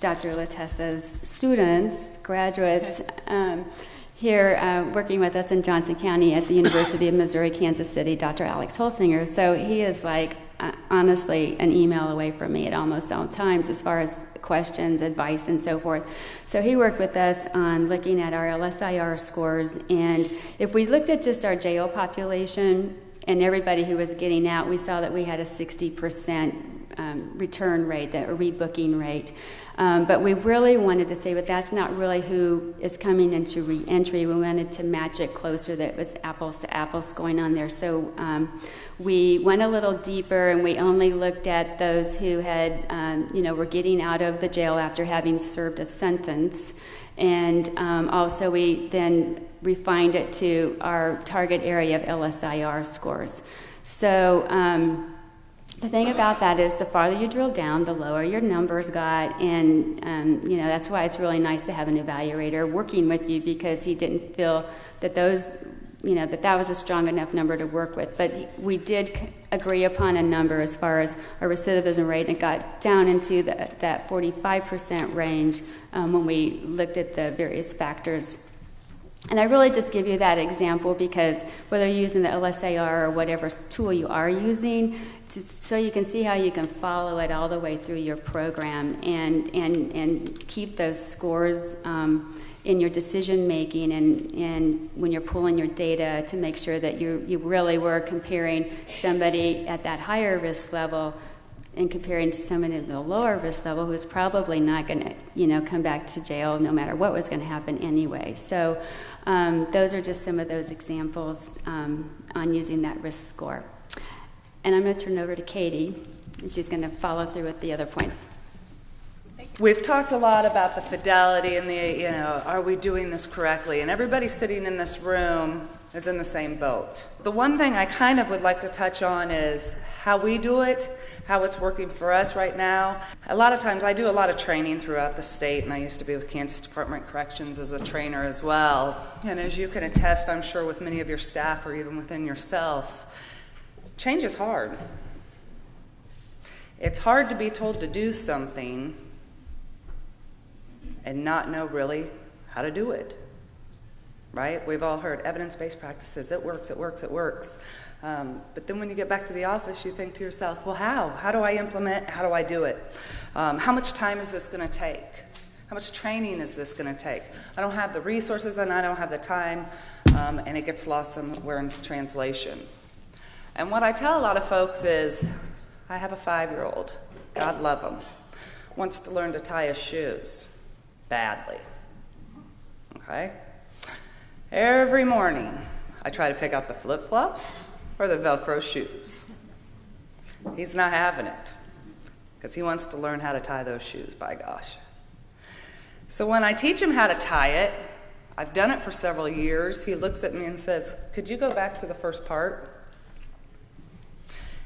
Dr. Latessa's students, graduates, here working with us in Johnson County at the University of Missouri, Kansas City, Dr. Alex Holsinger. So he is honestly an email away from me at almost all times as far as questions, advice, and so forth. So he worked with us on looking at our LSI-R scores, and if we looked at just our jail population and everybody who was getting out, we saw that we had a 60% return rate, a rebooking rate. But we really wanted to say, but that's not really who is coming into reentry. We wanted to match it closer, that it was apples to apples going on there. So we went a little deeper, and we only looked at those who had, were getting out of the jail after having served a sentence. And also we then refined it to our target area of LSI-R scores. So The thing about that is the farther you drill down, the lower your numbers got, and that's why it's really nice to have an evaluator working with you, because he didn't feel that that was a strong enough number to work with. But we did agree upon a number as far as our recidivism rate, and it got down into that 45% range when we looked at the various factors. And I really just give you that example because whether you're using the LSI-R or whatever tool you are using, so you can see how you can follow it all the way through your program and keep those scores in your decision making and when you're pulling your data to make sure that you really were comparing somebody at that higher risk level and comparing to somebody at the lower risk level who's probably not going to come back to jail no matter what was going to happen anyway. So those are just some of those examples on using that risk score. And I'm going to turn over to Katie, and she's going to follow through with the other points. We've talked a lot about the fidelity and the, are we doing this correctly? And everybody sitting in this room is in the same boat. The one thing I kind of would like to touch on is how we do it, how it's working for us right now. A lot of times I do a lot of training throughout the state, and I used to be with Kansas Department of Corrections as a trainer as well. And as you can attest, I'm sure with many of your staff or even within yourself, change is hard. It's hard to be told to do something and not know really how to do it, right? We've all heard evidence-based practices. It works, it works, it works. But then when you get back to the office, you think to yourself, well, how? How do I implement? How do I do it? How much time is this going to take? How much training is this going to take? I don't have the resources and I don't have the time, and it gets lost somewhere in translation. And what I tell a lot of folks is, I have a 5-year-old, God love him, wants to learn to tie his shoes badly, okay? Every morning, I try to pick out the flip-flops or the Velcro shoes. He's not having it because he wants to learn how to tie those shoes, by gosh. So when I teach him how to tie it, I've done it for several years, he looks at me and says, could you go back to the first part?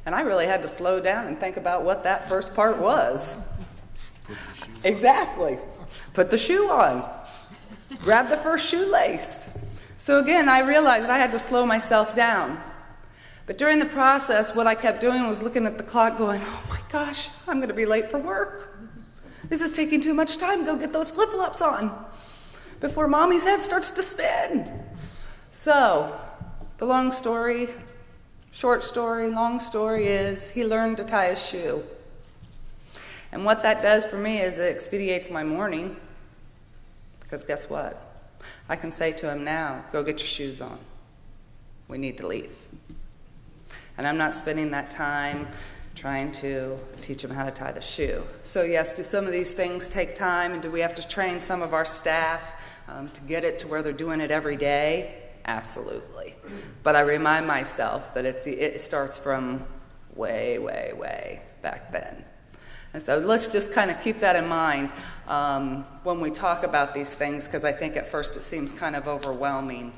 And I really had to slow down and think about what that first part was. Exactly. Put the shoe on. Grab the first shoelace. So again, I realized I had to slow myself down. But during the process, what I kept doing was looking at the clock going, oh my gosh, I'm going to be late for work. This is taking too much time. Go get those flip-flops on before mommy's head starts to spin. So, the long story, short story, long story is he learned to tie his shoe. And what that does for me is it expedites my morning. Because guess what? I can say to him now, go get your shoes on. We need to leave. And I'm not spending that time trying to teach him how to tie the shoe. So yes, do some of these things take time, and do we have to train some of our staff to get it to where they're doing it every day? Absolutely. But I remind myself that it starts from way, way, way back then. And so let's just kind of keep that in mind when we talk about these things, because I think at first it seems kind of overwhelming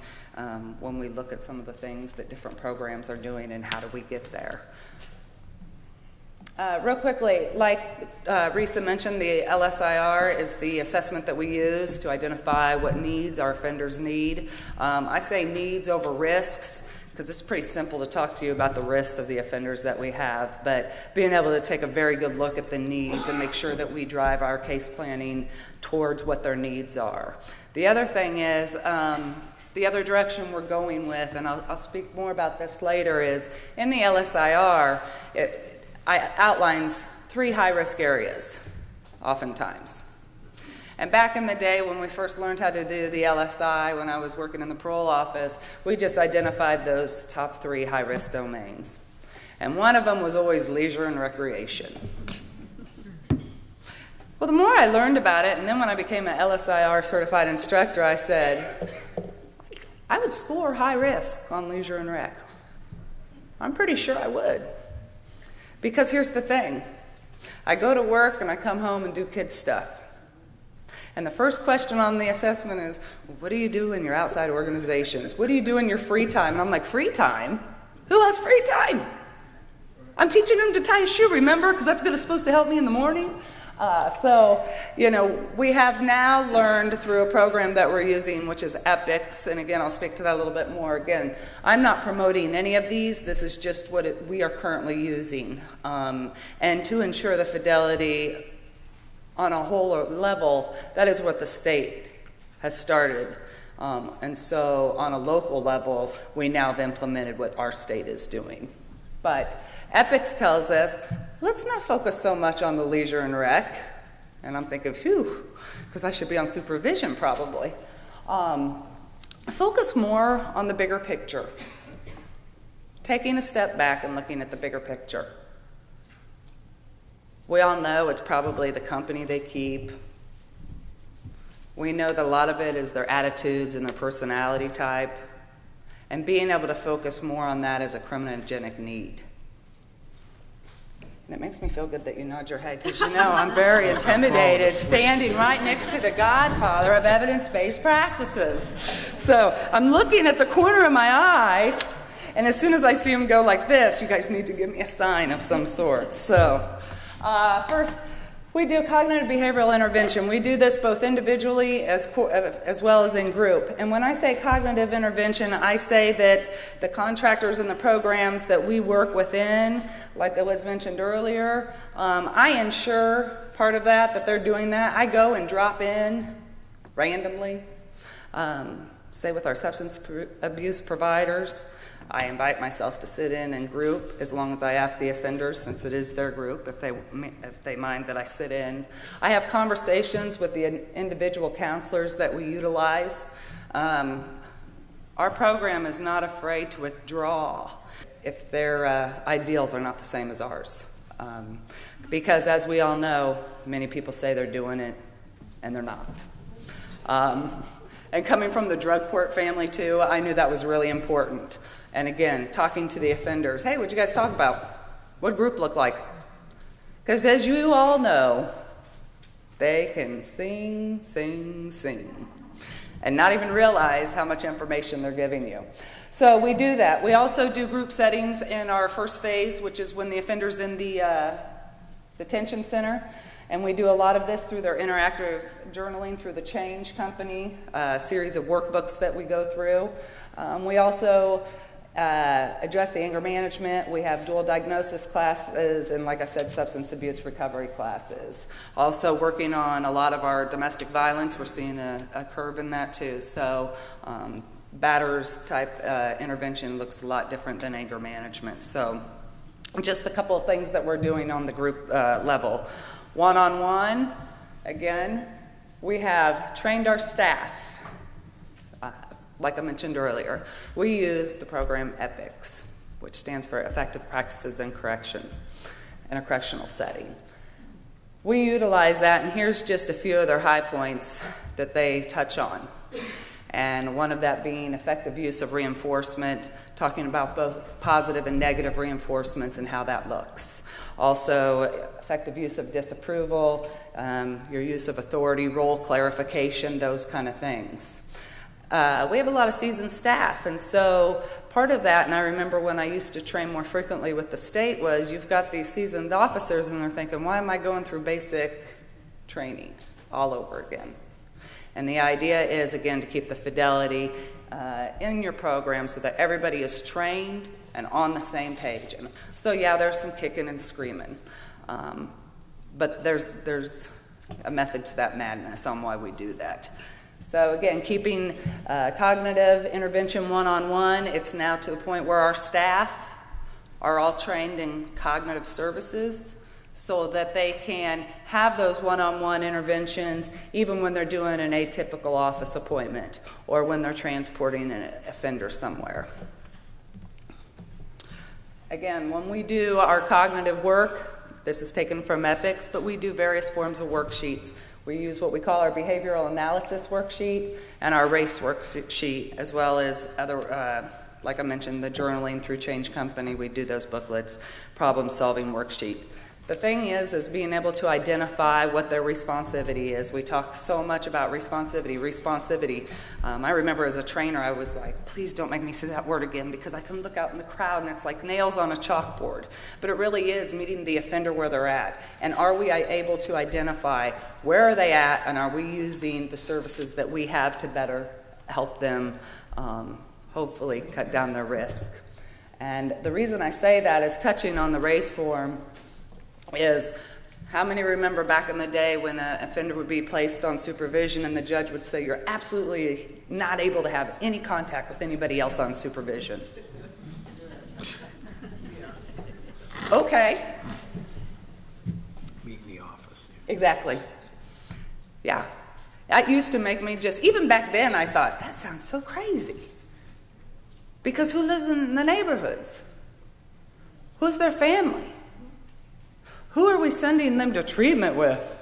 when we look at some of the things that different programs are doing and how do we get there. Real quickly, like Risa mentioned, the LSI-R is the assessment that we use to identify what needs our offenders need. I say needs over risks because it's pretty simple to talk to you about the risks of the offenders that we have, but being able to take a very good look at the needs and make sure that we drive our case planning towards what their needs are. The other thing is, the other direction we're going with, and I'll speak more about this later, is in the LSI-R, it outlines 3 high-risk areas, oftentimes. And back in the day when we first learned how to do the LSI, when I was working in the parole office, we just identified those top 3 high-risk domains. And one of them was always leisure and recreation. Well, the more I learned about it, and then when I became an LSI-R certified instructor, I said, I would score high risk on leisure and rec. I'm pretty sure I would. Because here's the thing. I go to work and I come home and do kids stuff. And the first question on the assessment is, what do you do in your outside organizations? What do you do in your free time? And I'm like, free time? Who has free time? I'm teaching them to tie a shoe, remember? Because that's supposed to help me in the morning. So, you know, we have now learned through a program that we're using, which is EPICS, and again, I'll speak to that a little bit more. Again, I'm not promoting any of these. This is just what we are currently using. And to ensure the fidelity on a whole level, that is what the state has started. And so on a local level, we now have implemented what our state is doing. But EPICS tells us, let's not focus so much on the leisure and rec. And I'm thinking, phew, because I should be on supervision probably. Focus more on the bigger picture. Taking a step back and looking at the bigger picture. We all know it's probably the company they keep. We know that a lot of it is their attitudes and their personality type. And being able to focus more on that as a criminogenic need. And it makes me feel good that you nod your head, because you know I'm very intimidated standing right next to the godfather of evidence-based practices. So I'm looking at the corner of my eye, and as soon as I see him go like this, you guys need to give me a sign of some sort. So first, we do cognitive behavioral intervention. We do this both individually as well as in group. And when I say cognitive intervention, I say that the contractors and the programs that we work within, like it was mentioned earlier, I ensure part of that they're doing that. I go and drop in randomly, say with our substance abuse providers. I invite myself to sit in group as long as I ask the offenders, since it is their group, if they mind that I sit in. I have conversations with the individual counselors that we utilize. Our program is not afraid to withdraw if their ideals are not the same as ours. Because as we all know, many people say they're doing it, and they're not. And coming from the drug court family too, I knew that was really important. And again, talking to the offenders, hey, what'd you guys talk about? What group look like? Because as you all know, they can sing, sing, sing, and not even realize how much information they're giving you. So we do that. We also do group settings in our first phase, which is when the offender's in the detention center. And we do a lot of this through their interactive journaling through the Change Company, a series of workbooks that we go through. We also address the anger management. We have dual diagnosis classes and, like I said, substance abuse recovery classes. Also working on a lot of our domestic violence. We're seeing a curve in that too. So batters type intervention looks a lot different than anger management. So just a couple of things that we're doing on the group level. One-on-one, again, we have trained our staff. Like I mentioned earlier, we use the program EPICS, which stands for Effective Practices in Corrections, in a correctional setting. We utilize that, and here's just a few of their high points that they touch on. And one of that being effective use of reinforcement, talking about both positive and negative reinforcements and how that looks. Also, effective use of disapproval, your use of authority, role clarification, those kind of things. We have a lot of seasoned staff, and so part of that, and I remember when I used to train more frequently with the state, was you've got these seasoned officers and they're thinking, why am I going through basic training all over again? And the idea is, again, to keep the fidelity in your program so that everybody is trained and on the same page. And so yeah, there's some kicking and screaming, but there's a method to that madness on why we do that. So again, keeping cognitive intervention one-on-one, it's now to the point where our staff are all trained in cognitive services so that they can have those one-on-one interventions even when they're doing an atypical office appointment or when they're transporting an offender somewhere. Again, when we do our cognitive work, this is taken from EPICS, but we do various forms of worksheets. We use what we call our behavioral analysis worksheet and our race worksheet, as well as other, like I mentioned, the journaling through Change Company. We do those booklets, problem-solving worksheet. The thing is being able to identify what their responsivity is. We talk so much about responsivity. I remember as a trainer, I was like, please don't make me say that word again, because I can look out in the crowd and it's like nails on a chalkboard. But it really is meeting the offender where they're at. And are we able to identify where are they at, and are we using the services that we have to better help them hopefully cut down their risk? And the reason I say that is touching on the RACE form is, how many remember back in the day when an offender would be placed on supervision and the judge would say, you're absolutely not able to have any contact with anybody else on supervision? Okay. Meet in the office. Exactly. Yeah. That used to make me just, even back then I thought, that sounds so crazy. Because who lives in the neighborhoods? Who's their family? Who are we sending them to treatment with?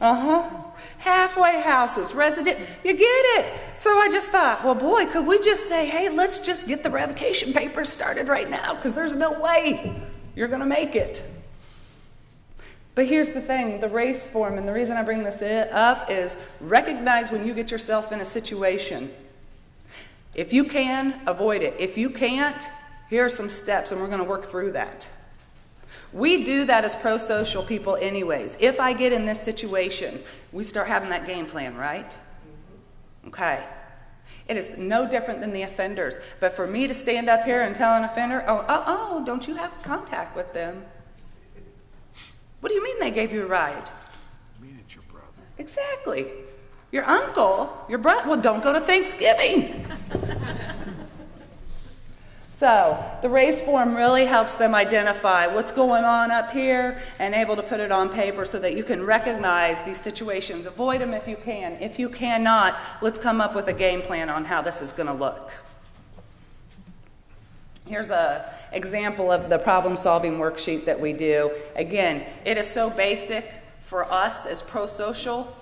Halfway houses, resident, you get it. So I just thought, well, boy, could we just say, hey, let's just get the revocation papers started right now, because there's no way you're going to make it. But here's the thing, the RACE form, and the reason I bring this up is recognize when you get yourself in a situation. If you can, avoid it. If you can't, here are some steps, and we're going to work through that. We do that as pro-social people anyways. If I get in this situation, we start having that game plan, right? Okay. It is no different than the offenders. But for me to stand up here and tell an offender, oh, don't you have contact with them? What do you mean they gave you a ride? I mean, it's your brother. Exactly. Your uncle, your brother, well, don't go to Thanksgiving. So the RACE form really helps them identify what's going on up here and able to put it on paper so that you can recognize these situations. Avoid them if you can. If you cannot, let's come up with a game plan on how this is going to look. Here's an example of the problem-solving worksheet that we do. Again, it is so basic for us as pro-social.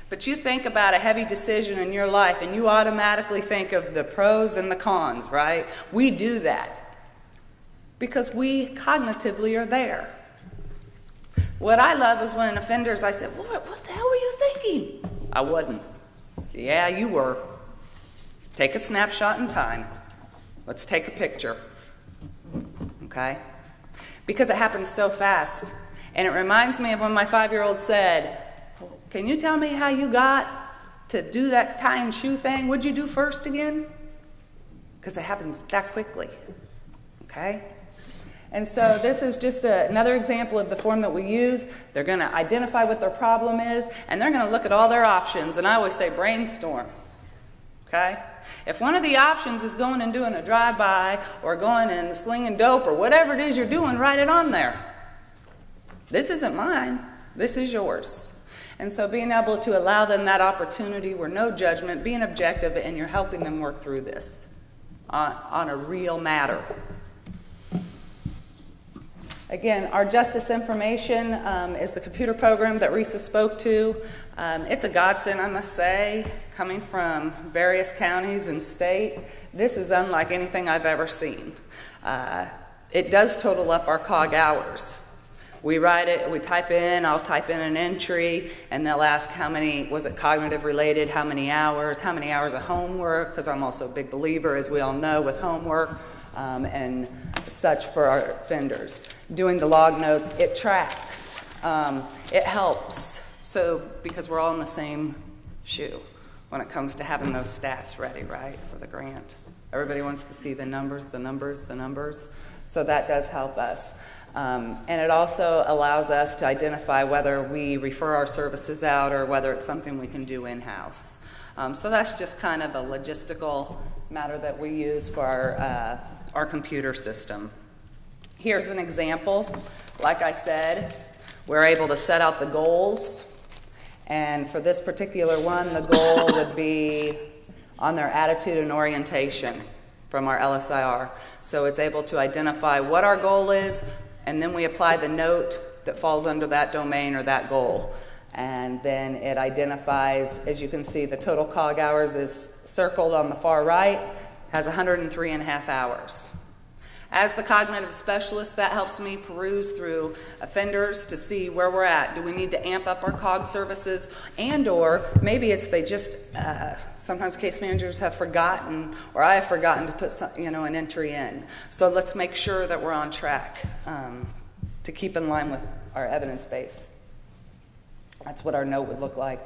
But you think about a heavy decision in your life and you automatically think of the pros and the cons, right? We do that because we cognitively are there. What I love is when offenders, I said, what the hell were you thinking? I wasn't. Yeah, you were. Take a snapshot in time. Let's take a picture. Okay? Because it happens so fast. And it reminds me of when my 5-year-old said, can you tell me how you got to do that tie and shoe thing? What'd you do first again? Because it happens that quickly, okay? And so this is just another example of the form that we use. They're going to identify what their problem is, and they're going to look at all their options. And I always say brainstorm, okay? If one of the options is going and doing a drive-by or going and slinging dope or whatever it is you're doing, write it on there. This isn't mine. This is yours. And so being able to allow them that opportunity where no judgment, being objective, and you're helping them work through this on a real matter. Again, our justice information is the computer program that Risa spoke to. It's a godsend, I must say, coming from various counties and state. This is unlike anything I've ever seen. It does total up our COG hours. We write it, we type in, I'll type in an entry, and they'll ask how many, was it cognitive related, how many hours of homework, because I'm also a big believer, as we all know, with homework and such for our offenders. Doing the log notes, it tracks, it helps, so because we're all in the same shoe when it comes to having those stats ready, right, for the grant. Everybody wants to see the numbers, so that does help us. And it also allows us to identify whether we refer our services out or whether it's something we can do in-house. So that's just kind of a logistical matter that we use for our computer system. Here's an example. Like I said, we're able to set out the goals. And for this particular one, the goal would be on their attitude and orientation from our LSI-R. So it's able to identify what our goal is, and then we apply the note that falls under that domain or that goal. And then it identifies, as you can see, the total COG hours is circled on the far right, has 103.5 hours. As the cognitive specialist, that helps me peruse through offenders to see where we're at. Do we need to amp up our COG services? And or maybe it's they just, sometimes case managers have forgotten, or I have forgotten to put some, an entry in. So let's make sure that we're on track to keep in line with our evidence base. That's what our note would look like.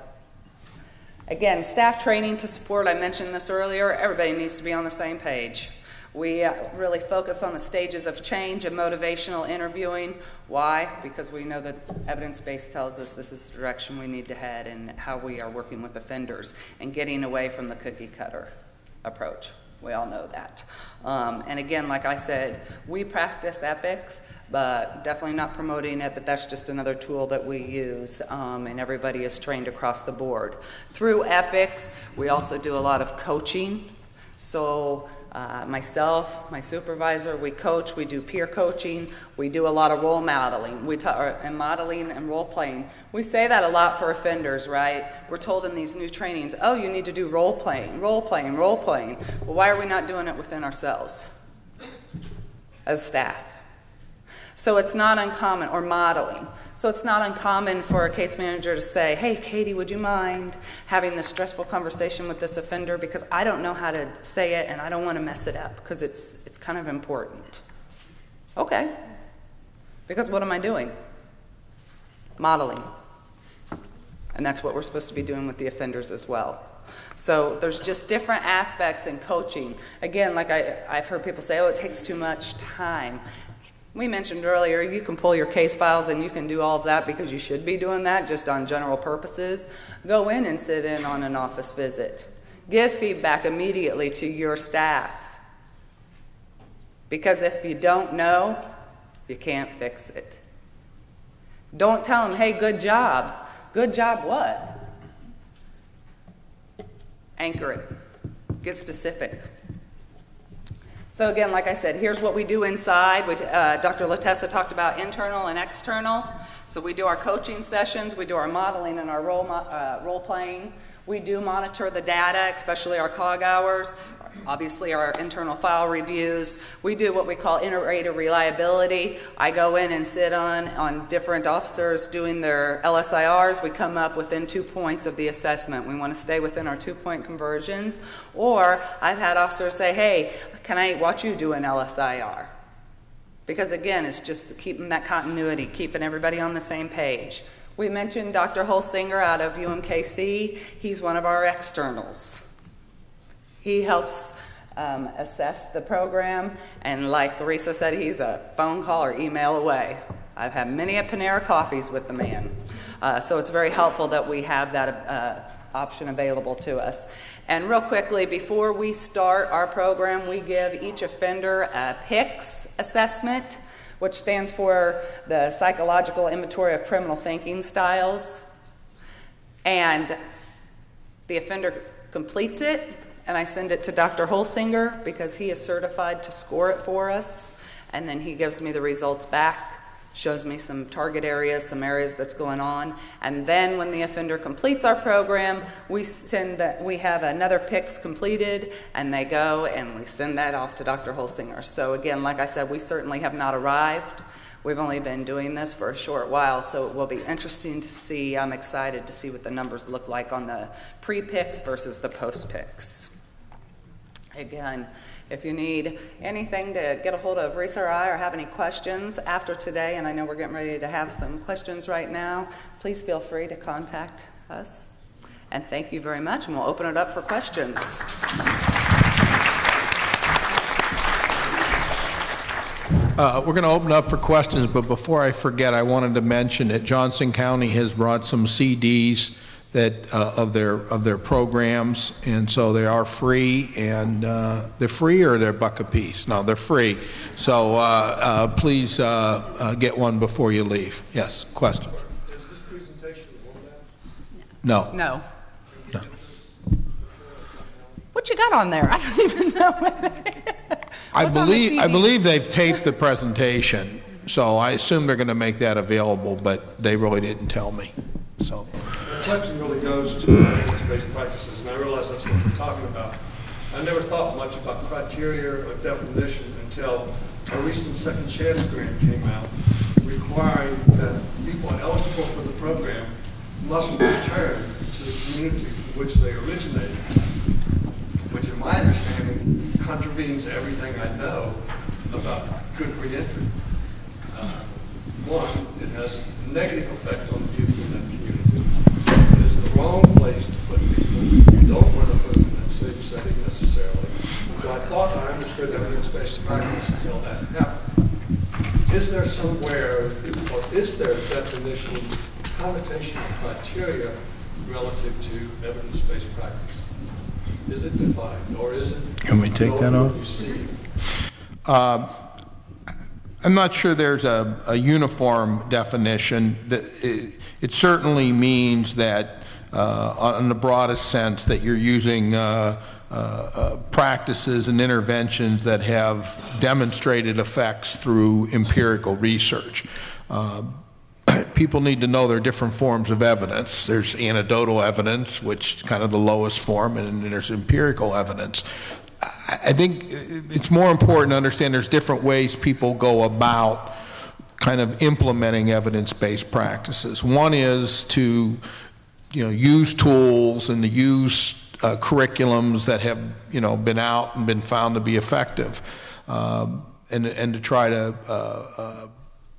Again, staff training to support, I mentioned this earlier, everybody needs to be on the same page. We really focus on the stages of change and motivational interviewing. Why? Because we know that evidence base tells us this is the direction we need to head and how we are working with offenders and getting away from the cookie cutter approach. We all know that. And again, like I said, we practice ethics, but definitely not promoting it, but that's just another tool that we use, and everybody is trained across the board. Through ethics, we also do a lot of coaching. So myself, my supervisor, we coach, we do peer coaching, we do a lot of role modeling, and modeling and role playing. We say that a lot for offenders, right? We're told in these new trainings, oh, you need to do role playing, role playing, role playing. Well, why are we not doing it within ourselves as staff? So it's not uncommon, or modeling. So it's not uncommon for a case manager to say, hey, Katie, would you mind having this stressful conversation with this offender because I don't know how to say it and I don't want to mess it up because it's kind of important. Okay. Because what am I doing? Modeling. And that's what we're supposed to be doing with the offenders as well. So there's just different aspects in coaching. Again, like I've heard people say, oh, it takes too much time. We mentioned earlier, you can pull your case files and you can do all of that because you should be doing that just on general purposes. Go in and sit in on an office visit. Give feedback immediately to your staff. Because if you don't know, you can't fix it. Don't tell them, hey, good job. Good job what? Anchor it. Get specific. So again, like I said, here's what we do inside, which Dr. Latessa talked about internal and external. So we do our coaching sessions, we do our modeling and our role playing. We do monitor the data, especially our COG hours, obviously our internal file reviews. We do what we call inter-rater reliability. I go in and sit on different officers doing their LSI-Rs. We come up within 2 points of the assessment. We want to stay within our 2-point conversions. Or I've had officers say, hey, can I watch you do an LSI-R? Because again, it's just keeping that continuity, keeping everybody on the same page. We mentioned Dr. Holsinger out of UMKC. He's one of our externals. He helps assess the program, and like Larissa said, he's a phone call or email away. I've had many a Panera coffees with the man. So it's very helpful that we have that option available to us. And real quickly, before we start our program, we give each offender a PICS assessment, which stands for the Psychological Inventory of Criminal Thinking Styles. And the offender completes it, and I send it to Dr. Holsinger because he is certified to score it for us. And then he gives me the results back, shows me some target areas, some areas that's going on. And then when the offender completes our program, we have another PICS completed, and they go and we send that off to Dr. Holsinger. So again, like I said, we certainly have not arrived. We've only been doing this for a short while, so it will be interesting to see. I'm excited to see what the numbers look like on the pre-PICS versus the post-PICS. Again, if you need anything to get a hold of Risa or I, or have any questions after today, and I know we're getting ready to have some questions right now, please feel free to contact us. And thank you very much, and we'll open it up for questions. We're going to open up for questions, but before I forget, I wanted to mention that Johnson County has brought some CDs that of their programs, and so they are free, and they're free or they're $1 a piece? No, they're free. So please get one before you leave. Yes, question. Is this presentation on that? No. No. No. What you got on there? I don't even know. I believe they've taped the presentation, so I assume they're going to make that available, but they really didn't tell me. So. The question really goes to evidence-based practices, and I realize that's what we're talking about. I never thought much about criteria or definition until a recent second chance grant came out requiring that people eligible for the program must return to the community from which they originated, which in my understanding contravenes everything I know about good reentry. One, it has a negative effect on the youth in that community. It is the wrong place to put people. You don't want to put them in that same setting necessarily. So I thought I understood evidence-based practice until that happened. Is there somewhere, or is there a definition, connotation, criteria relative to evidence-based practice? Is it defined, or is it? Can we take that off? You see? I'm not sure there's a uniform definition. It certainly means that, in the broadest sense, that you're using practices and interventions that have demonstrated effects through empirical research. People need to know there are different forms of evidence. There's anecdotal evidence, which is kind of the lowest form, and then there's empirical evidence. I think it's more important to understand there's different ways people go about kind of implementing evidence-based practices. One is to, use tools and to use curriculums that have, been out and been found to be effective, and to try to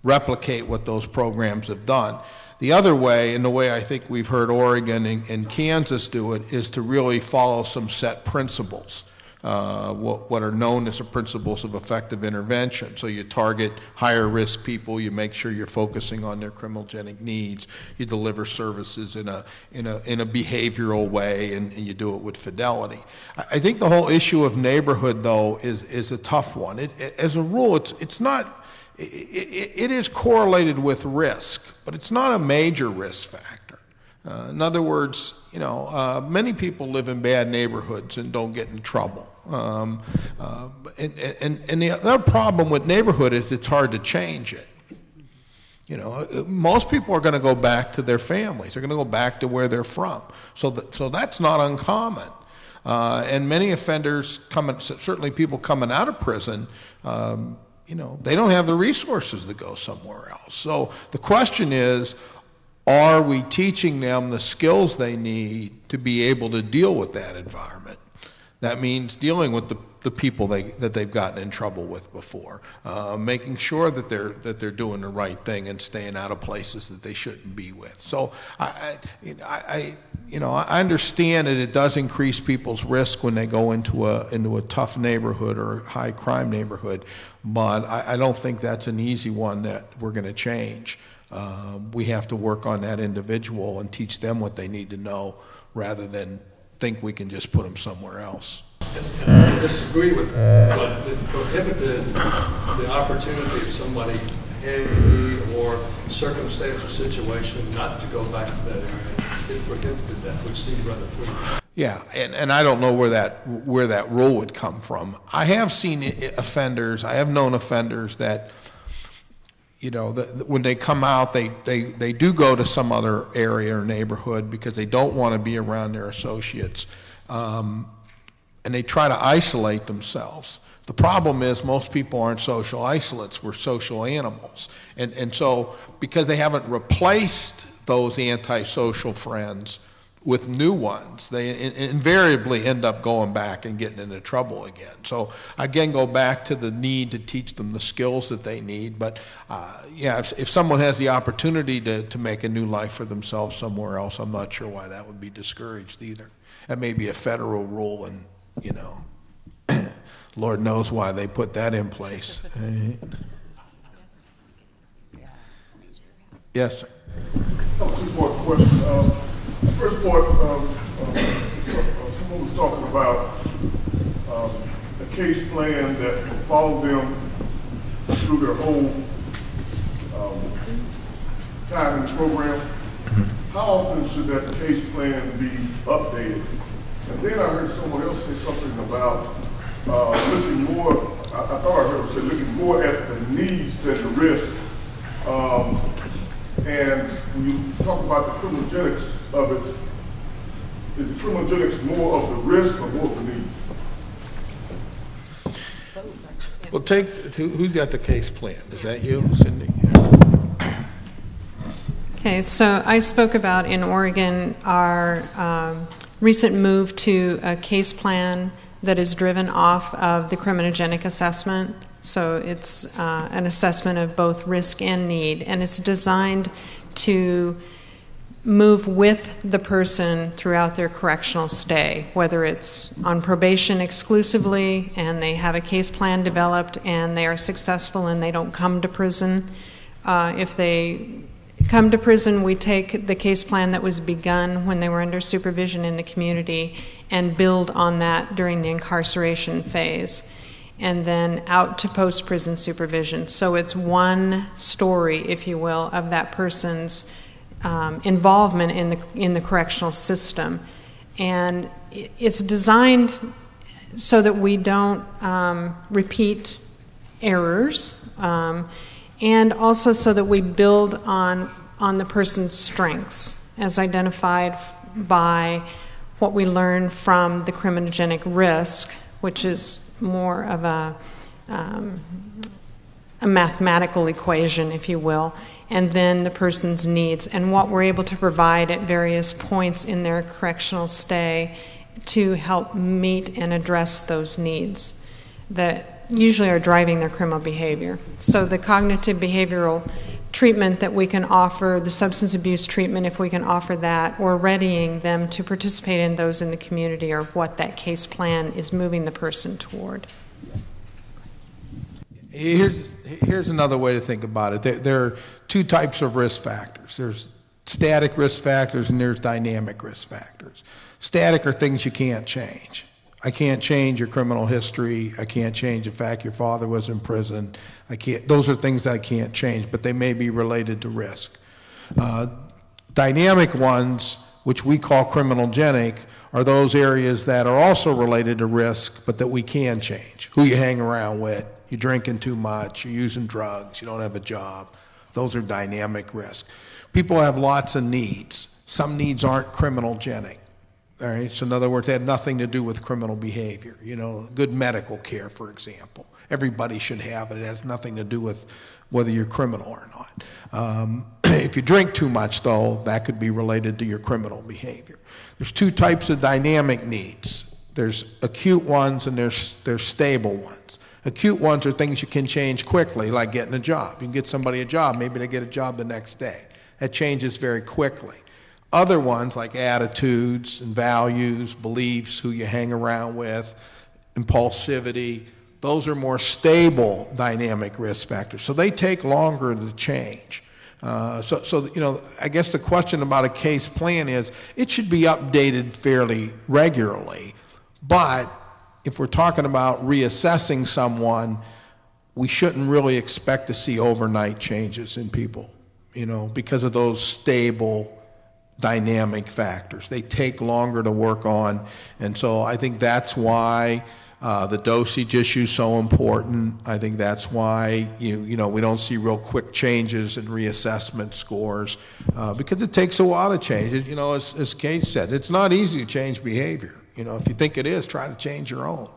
replicate what those programs have done. The other way, and the way I think we've heard Oregon and Kansas do it, is to really follow some set principles. What are known as the principles of effective intervention. So you target higher risk people, you make sure you're focusing on their criminogenic needs, you deliver services in a behavioral way, and you do it with fidelity. I think the whole issue of neighborhood, though, is a tough one. As a rule, it's not. It is correlated with risk, but it's not a major risk factor. In other words, many people live in bad neighborhoods and don't get in trouble. And the other problem with neighborhood is it's hard to change it. Most people are going to go back to their families. They're going to go back to where they're from. So that's not uncommon. And many offenders, certainly people coming out of prison, they don't have the resources to go somewhere else. So the question is, are we teaching them the skills they need to be able to deal with that environment? That means dealing with the people that they've gotten in trouble with before, making sure that they're doing the right thing and staying out of places that they shouldn't be with. So I understand that it does increase people's risk when they go into a tough neighborhood or a high crime neighborhood, but I don't think that's an easy one that we're going to change. We have to work on that individual and teach them what they need to know rather than think we can just put them somewhere else. And I disagree with that, but it prohibited the opportunity of somebody in or circumstance or situation not to go back to that area. It prohibited that, which seemed rather free. Yeah, and I don't know where that rule would come from. I have seen offenders, I have known offenders that when they come out, they do go to some other area or neighborhood because they don't want to be around their associates, and they try to isolate themselves. The problem is most people aren't social isolates, we're social animals. And so because they haven't replaced those antisocial friends with new ones, they invariably end up going back and getting into trouble again. So again, go back to the need to teach them the skills that they need. But if someone has the opportunity to make a new life for themselves somewhere else, I'm not sure why that would be discouraged either. That may be a federal rule, and Lord knows why they put that in place. Yes, sir. Two-part question. First part, someone was talking about a case plan that will follow them through their whole time in the program. How often should that case plan be updated? And then I heard someone else say something about looking more, I thought I heard him say looking more at the needs than the risk. And when you talk about the criminogenics of it, is the criminogenics more of the risk or more of the needs? Well, who's got the case plan? Is that you, Cindy? Okay, so I spoke about in Oregon our recent move to a case plan that is driven off of the criminogenic assessment. So it's an assessment of both risk and need, and it's designed to move with the person throughout their correctional stay, whether it's on probation exclusively and they have a case plan developed and they are successful and they don't come to prison. If they come to prison, we take the case plan that was begun when they were under supervision in the community and build on that during the incarceration phase, and then out to post-prison supervision. So it's one story, if you will, of that person's involvement in the correctional system. And it's designed so that we don't repeat errors, and also so that we build on the person's strengths as identified by what we learn from the criminogenic risk, which is more of a mathematical equation, if you will, and then the person's needs and what we're able to provide at various points in their correctional stay to help meet and address those needs that usually are driving their criminal behavior. So the cognitive behavioral treatment that we can offer, the substance abuse treatment, if we can offer that, or readying them to participate in those in the community, or what that case plan is moving the person toward. Here's another way to think about it. There are two types of risk factors. There's static risk factors and there's dynamic risk factors. Static are things you can't change. I can't change your criminal history. I can't change the fact your father was in prison. Those are things that I can't change, but they may be related to risk. Dynamic ones, which we call criminogenic, are those areas that are also related to risk, but that we can change. Who you hang around with, you're drinking too much, you're using drugs, you don't have a job. Those are dynamic risk. People have lots of needs. Some needs aren't criminogenic. All right, so in other words, they have nothing to do with criminal behavior. You know, good medical care, for example. Everybody should have it. It has nothing to do with whether you're criminal or not. If you drink too much, though, that could be related to your criminal behavior. There's two types of dynamic needs. There's acute ones and there's stable ones. Acute ones are things you can change quickly, like getting a job. You can get somebody a job, maybe they get a job the next day. That changes very quickly. Other ones, like attitudes and values, beliefs, who you hang around with, impulsivity, those are more stable dynamic risk factors. So they take longer to change. So you know, I guess the question about a case plan is it should be updated fairly regularly. But if we're talking about reassessing someone, we shouldn't really expect to see overnight changes in people, you know, because of those stable dynamic factors. They take longer to work on, and so I think that's why the dosage issue is so important. I think that's why you know we don't see real quick changes in reassessment scores because it takes a while to change it. You know, as Kate said, it's not easy to change behavior. You know, if you think it is, try to change your own.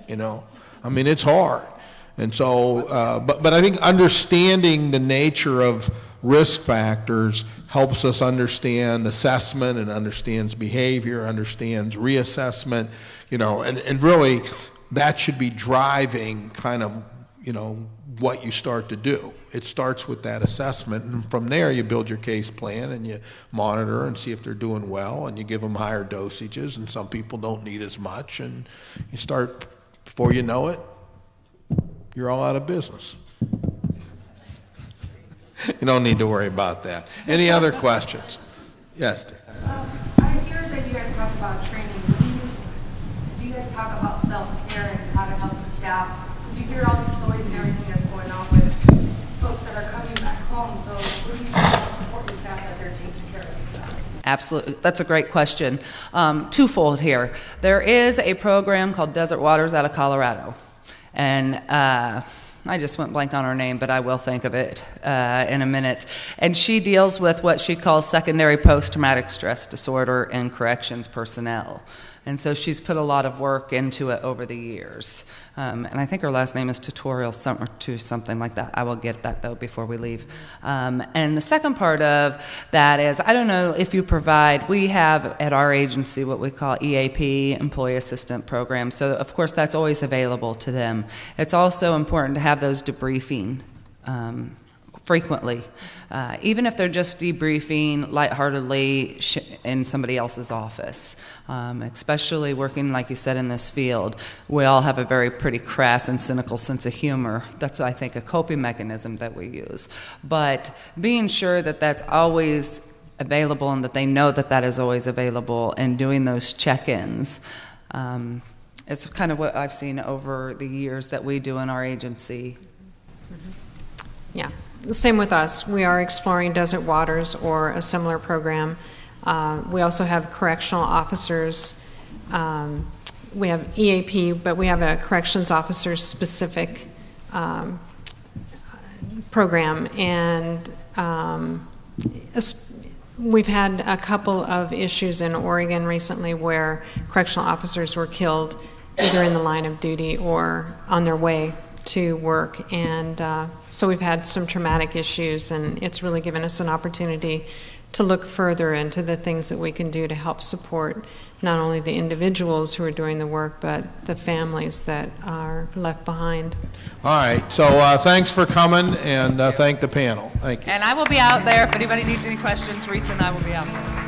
You know, I mean, it's hard, and so but I think understanding the nature of risk factors helps us understand assessment and understands behavior, understands reassessment, you know, and really that should be driving kind of, you know, what you start to do. It starts with that assessment, and from there you build your case plan and you monitor and see if they're doing well, and you give them higher dosages, and some people don't need as much, and you start, before you know it, you're all out of business. You don't need to worry about that. Any other questions? Yes. I hear that you guys talk about training. Do you guys talk about self-care and how to help the staff? Because you hear all these stories and everything that's going on with folks that are coming back home. So what do you do to support your staff that they're taking care of themselves? Absolutely. That's a great question. Twofold here. There is a program called Desert Waters out of Colorado. And I just went blank on her name, but I will think of it in a minute. And she deals with what she calls secondary post-traumatic stress disorder in corrections personnel. And so she's put a lot of work into it over the years. And I think her last name is Tutorial something like that. I will get that, though, before we leave. And the second part of that is, I don't know if you provide, we have at our agency what we call EAP, Employee Assistant Program. So, of course, that's always available to them. It's also important to have those debriefing frequently, even if they're just debriefing lightheartedly in somebody else's office. Especially working, like you said, in this field, we all have a very pretty crass and cynical sense of humor. That's, I think, a coping mechanism that we use. But being sure that that's always available and that they know that that is always available, and doing those check-ins, it's kind of what I've seen over the years that we do in our agency. Yeah. Same with us. We are exploring Desert Waters or a similar program. We also have correctional officers. We have EAP, but we have a corrections officer specific program. And we've had a couple of issues in Oregon recently where correctional officers were killed either in the line of duty or on their way to work, and so we've had some traumatic issues, and it's really given us an opportunity to look further into the things that we can do to help support not only the individuals who are doing the work, but the families that are left behind. All right, so thanks for coming, and thank the panel. Thank you. And I will be out there if anybody needs any questions. Reese and I will be out there.